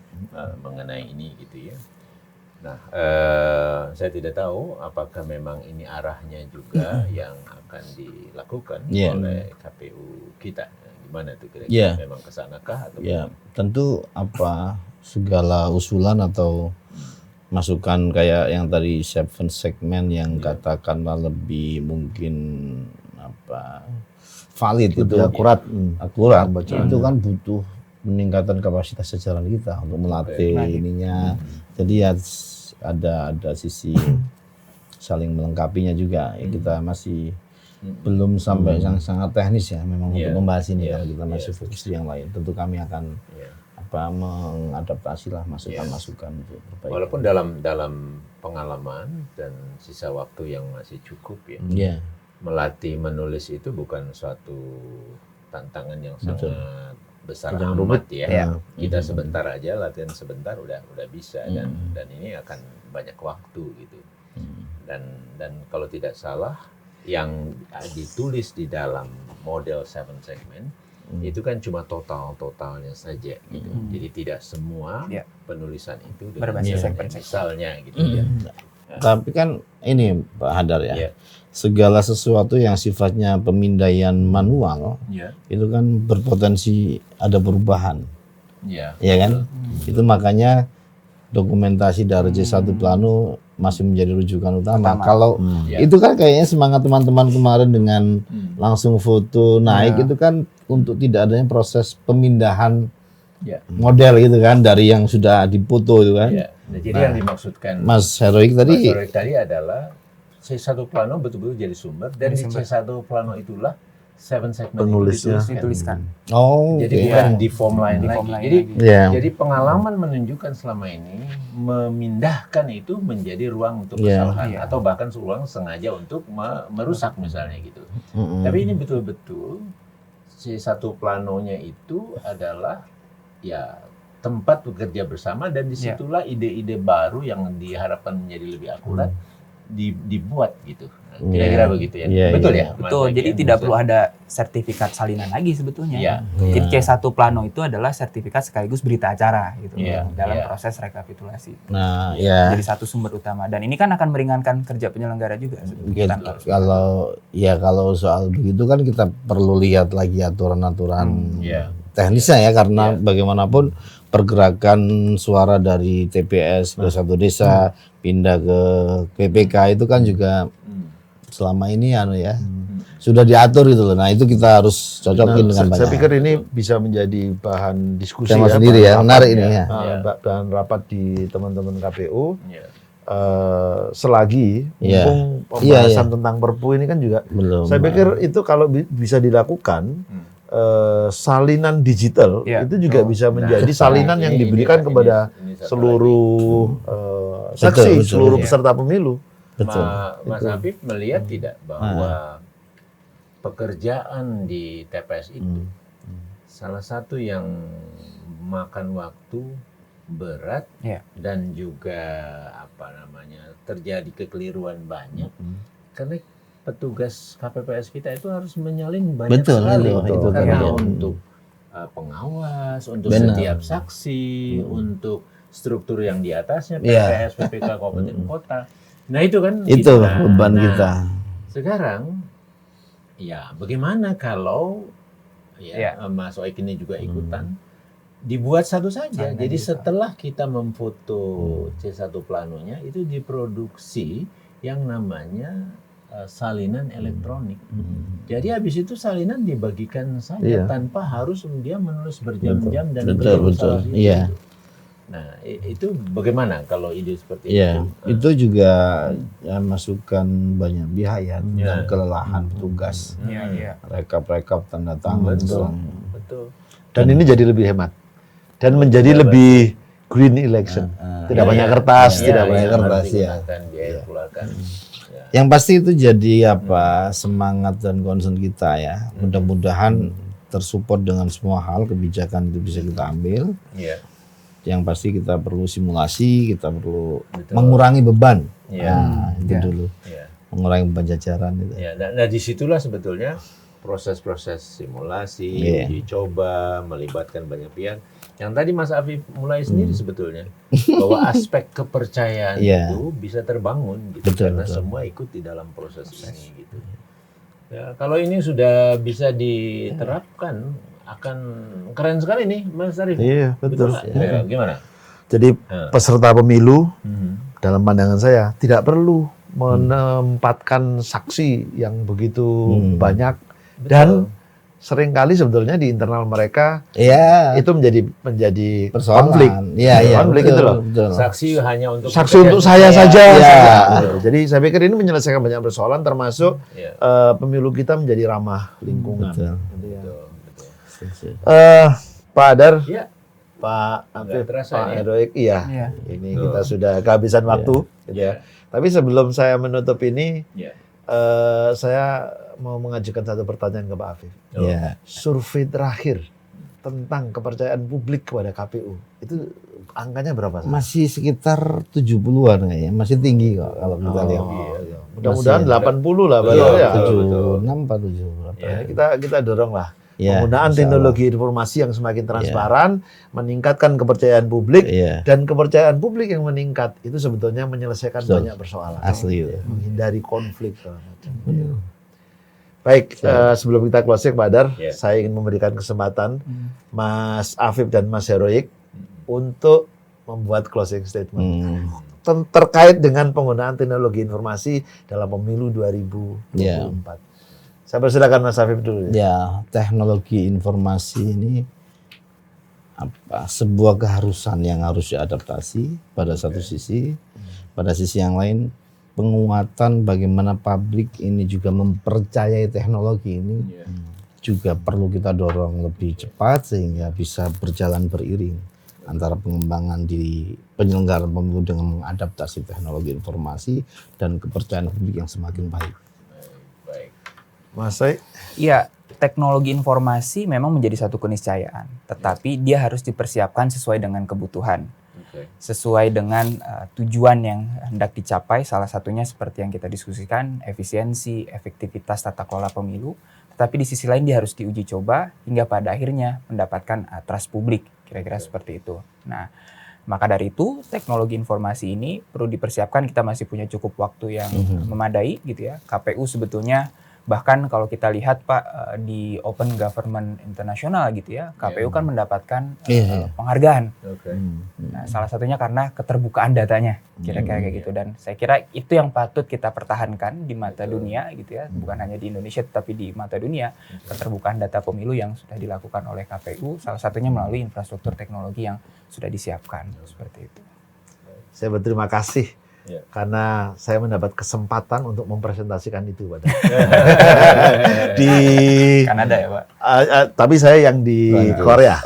mengenai ini gitu ya. Nah, saya tidak tahu apakah memang ini arahnya juga yang akan dilakukan oleh KPU kita. Gimana tuh kira-kira, memang kesanakah atau tentu segala usulan atau masukan kayak yang tadi 7 segmen yang katakanlah lebih mungkin valid itu akurat itu kan butuh peningkatan kapasitas jajaran kita untuk melatih ininya. Jadi ya ada sisi saling melengkapinya juga. Kita masih belum sampai yang sangat teknis ya memang untuk membahas ini, kalau kita masih fokus di yang lain. Tentu kami akan mengadaptasi lah masukan-masukan untuk perbaikan. Walaupun dalam pengalaman dan sisa waktu yang masih cukup ya, melatih menulis itu bukan suatu tantangan yang sangat besar amat ya. Kita sebentar aja latihan sebentar udah bisa, dan ini akan banyak waktu gitu. Dan kalau tidak salah yang ditulis di dalam model 7 segment itu kan cuma totalnya saja gitu. Jadi tidak semua penulisan itu berbasis misalnya gitu ya. Tapi kan ini Pak Hadar ya, segala sesuatu yang sifatnya pemindaian manual itu kan berpotensi ada perubahan. Iya. ya kan? Itu makanya dokumentasi dari C1 Plano masih menjadi rujukan utama. Kalau Iya. itu kan kayaknya semangat teman-teman kemarin dengan langsung foto naik itu kan untuk tidak adanya proses pemindahan Iya. model gitu kan dari yang sudah dipoto itu kan. Iya. Nah, jadi yang dimaksudkan Mas Heroik Mas tadi Heroik tadi adalah C1 Plano betul-betul jadi sumber, dan di C1 Plano itulah 7 segmen Penulisnya. dituliskan. oh Jadi oke. bukan di form lain Di lagi. form lain Jadi lagi. Iya. jadi pengalaman menunjukkan selama ini memindahkan itu menjadi ruang untuk Iya. kesalahan Iya. atau bahkan ruang sengaja untuk merusak misalnya gitu. Mm-mm. Tapi ini betul-betul C1 Planonya itu adalah ya tempat bekerja bersama, dan disitulah ide-ide baru yang diharapkan menjadi lebih akurat dibuat gitu. Nah, kira-kira begitu ya. Iya, Betul iya. ya? Mas Betul, Zaki jadi ya? tidak perlu ada sertifikat salinan lagi sebetulnya. Iya. Jadi C1 Plano itu adalah sertifikat sekaligus berita acara gitu Iya, dalam iya. proses rekapitulasi. Nah, ya. Jadi satu sumber utama, dan ini kan akan meringankan kerja penyelenggara juga. Gitu. Tanpa harus- Kalau soal begitu kan kita perlu lihat lagi aturan-aturan Iya. teknisnya ya, karena bagaimanapun pergerakan suara dari TPS ke satu desa pindah ke PPK itu kan juga selama ini sudah diatur gitu loh. Nah, itu kita harus cocokin dengan banyak. Saya pikir ini bisa menjadi bahan diskusi tema ya, sendiri bahan ya, rapat menarik ini ya. bahan rapat di teman-teman KPU. Iya. Selagi Iya. mumpung Iya, pembahasan tentang Perpu ini kan juga Belum. saya pikir itu kalau bisa dilakukan salinan digital Iya. itu juga bisa menjadi salinan yang ini- diberikan ini- kepada ini satu seluruh Betul, saksi, betul. seluruh Iya. peserta pemilu. Betul. Mas Habib melihat tidak bahwa pekerjaan di TPS itu salah satu yang makan waktu berat Iya. dan juga terjadi kekeliruan banyak karena petugas KPPS kita itu harus menyalin banyak Betul, sekali itu karena kan. untuk pengawas, untuk Benar. setiap saksi, untuk struktur yang di atasnya Iya. PPS, PPK kabupaten kota. Nah itu kan Itu Nah, beban nah, kita. Sekarang ya bagaimana kalau Iya. Mas Oik ini juga ikutan dibuat satu saja. Salinan Jadi digital. setelah kita memfoto C1 Planonya itu diproduksi yang namanya salinan elektronik. Jadi habis itu salinan dibagikan saja Iya. tanpa harus dia menulis berjam-jam dan Betul, bermasalah betul. itu. Iya. Nah, itu bagaimana kalau ide seperti Iya, itu? itu juga masukan banyak pihak ya, Iya. dan kelelahan petugas. Iya, iya. Rekap-rekap tanda tangan. Betul. selang. Betul. Dan ini jadi lebih hemat dan menjadi lebih green election. Tidak Iya, banyak iya. kertas, Iya, tidak iya, banyak harus kertas, ya. digunakan, biaya keluarkan. Ya. Yang pasti itu jadi semangat dan concern kita ya. Mudah-mudahan tersupport dengan semua hal, kebijakan itu bisa kita ambil. Iya. Yang pasti kita perlu simulasi, kita perlu Betul. mengurangi beban. Iya. Nah, itu Iya. dulu. Iya. Mengurangi beban jajaran itu. Ya, nah disitulah sebetulnya proses-proses simulasi, Iya. uji coba, melibatkan banyak pihak. Yang tadi Mas Afif mulai sendiri sebetulnya bahwa aspek kepercayaan Iya. itu bisa terbangun gitu, Betul, karena betul. semua ikut di dalam proses ini gitu. Ya, kalau ini sudah bisa diterapkan akan keren sekali nih Mas Arif. Iya, betul. nggak? Ya, gimana? Jadi peserta pemilu dalam pandangan saya tidak perlu menempatkan saksi yang begitu banyak dan seringkali sebetulnya di internal mereka Iya. itu menjadi Persoalan. konflik. Iya, iya. Konflik betul, itu loh. betul. Saksi hanya untuk Saksi untuk saya pekerjaan saja. Iya. Gitu. Jadi saya pikir ini menyelesaikan banyak persoalan termasuk Iya. pemilu kita menjadi ramah lingkungan. Betul. Gitu ya. Betul. Pak Adar, Iya. Pak Nggak Afif, terasa Pak ini. Heroik, iya. Iya. Ini kita sudah kehabisan waktu, gitu ya. Tapi sebelum saya menutup ini, Iya. saya mau mengajukan satu pertanyaan ke Pak Afif. Iya. Survei terakhir tentang kepercayaan publik kepada KPU itu angkanya berapa? Mas? Masih sekitar 70-an kayaknya, masih tinggi kok kalau kita lihat. Iya. Mudah-mudahan 80 lah, Betul, Pak. Ya. betul. 76 apa 7 berapa? Ya, kita dorong lah. Ya, Penggunaan insya teknologi informasi yang semakin transparan, meningkatkan kepercayaan publik, Iya. dan kepercayaan publik yang meningkat itu sebetulnya menyelesaikan Betul. banyak persoalan. Asli itu. Menghindari konflik segala macam. Baik, sebelum kita closing Pak Dar, Ya. saya ingin memberikan kesempatan Mas Afif dan Mas Heroik untuk membuat closing statement terkait dengan penggunaan teknologi informasi dalam pemilu 2024. Saya persilakan Mas Afif dulu. Ya, teknologi informasi ini sebuah keharusan yang harus diadaptasi pada satu sisi, pada sisi yang lain penguatan bagaimana publik ini juga mempercayai teknologi ini juga perlu kita dorong lebih cepat sehingga bisa berjalan beriring antara pengembangan di penyelenggaraan pemilu dengan mengadaptasi teknologi informasi dan kepercayaan publik yang semakin baik. Baik. Mas Sai. Iya, teknologi informasi memang menjadi satu keniscayaan, tetapi dia harus dipersiapkan sesuai dengan kebutuhan. Sesuai dengan tujuan yang hendak dicapai, salah satunya seperti yang kita diskusikan, efisiensi, efektivitas tata kelola pemilu, tetapi di sisi lain dia harus diuji coba hingga pada akhirnya mendapatkan trust publik, kira-kira seperti itu. Nah, maka dari itu teknologi informasi ini perlu dipersiapkan, kita masih punya cukup waktu yang memadai gitu ya. KPU sebetulnya bahkan kalau kita lihat Pak di Open Government International gitu ya, KPU kan mendapatkan penghargaan. Nah, salah satunya karena keterbukaan datanya, kira-kira kayak gitu. Dan saya kira itu yang patut kita pertahankan di mata dunia gitu ya, bukan hanya di Indonesia tetapi di mata dunia. Keterbukaan data pemilu yang sudah dilakukan oleh KPU, salah satunya melalui infrastruktur teknologi yang sudah disiapkan, seperti itu. Saya berterima kasih karena saya mendapat kesempatan untuk mempresentasikan itu pada di Kanada ya Pak. Tapi saya yang di Korea,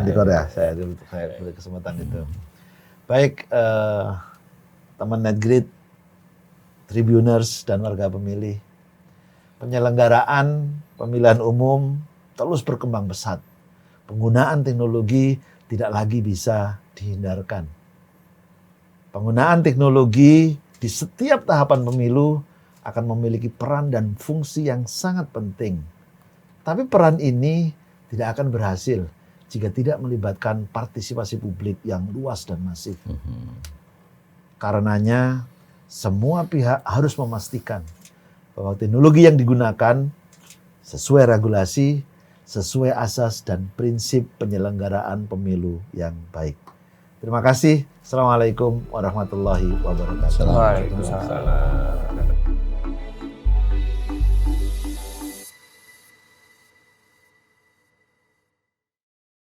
di Korea. Saya beri kesempatan itu. Baik, teman NetGrid, Tribuners dan warga pemilih, penyelenggaraan pemilihan umum terus berkembang pesat. Penggunaan teknologi tidak lagi bisa dihindarkan. Penggunaan teknologi di setiap tahapan pemilu akan memiliki peran dan fungsi yang sangat penting. Tapi peran ini tidak akan berhasil jika tidak melibatkan partisipasi publik yang luas dan masif. Karenanya, semua pihak harus memastikan bahwa teknologi yang digunakan sesuai regulasi, sesuai asas dan prinsip penyelenggaraan pemilu yang baik. Terima kasih. Assalamualaikum warahmatullahi wabarakatuh. Waalaikumsalam.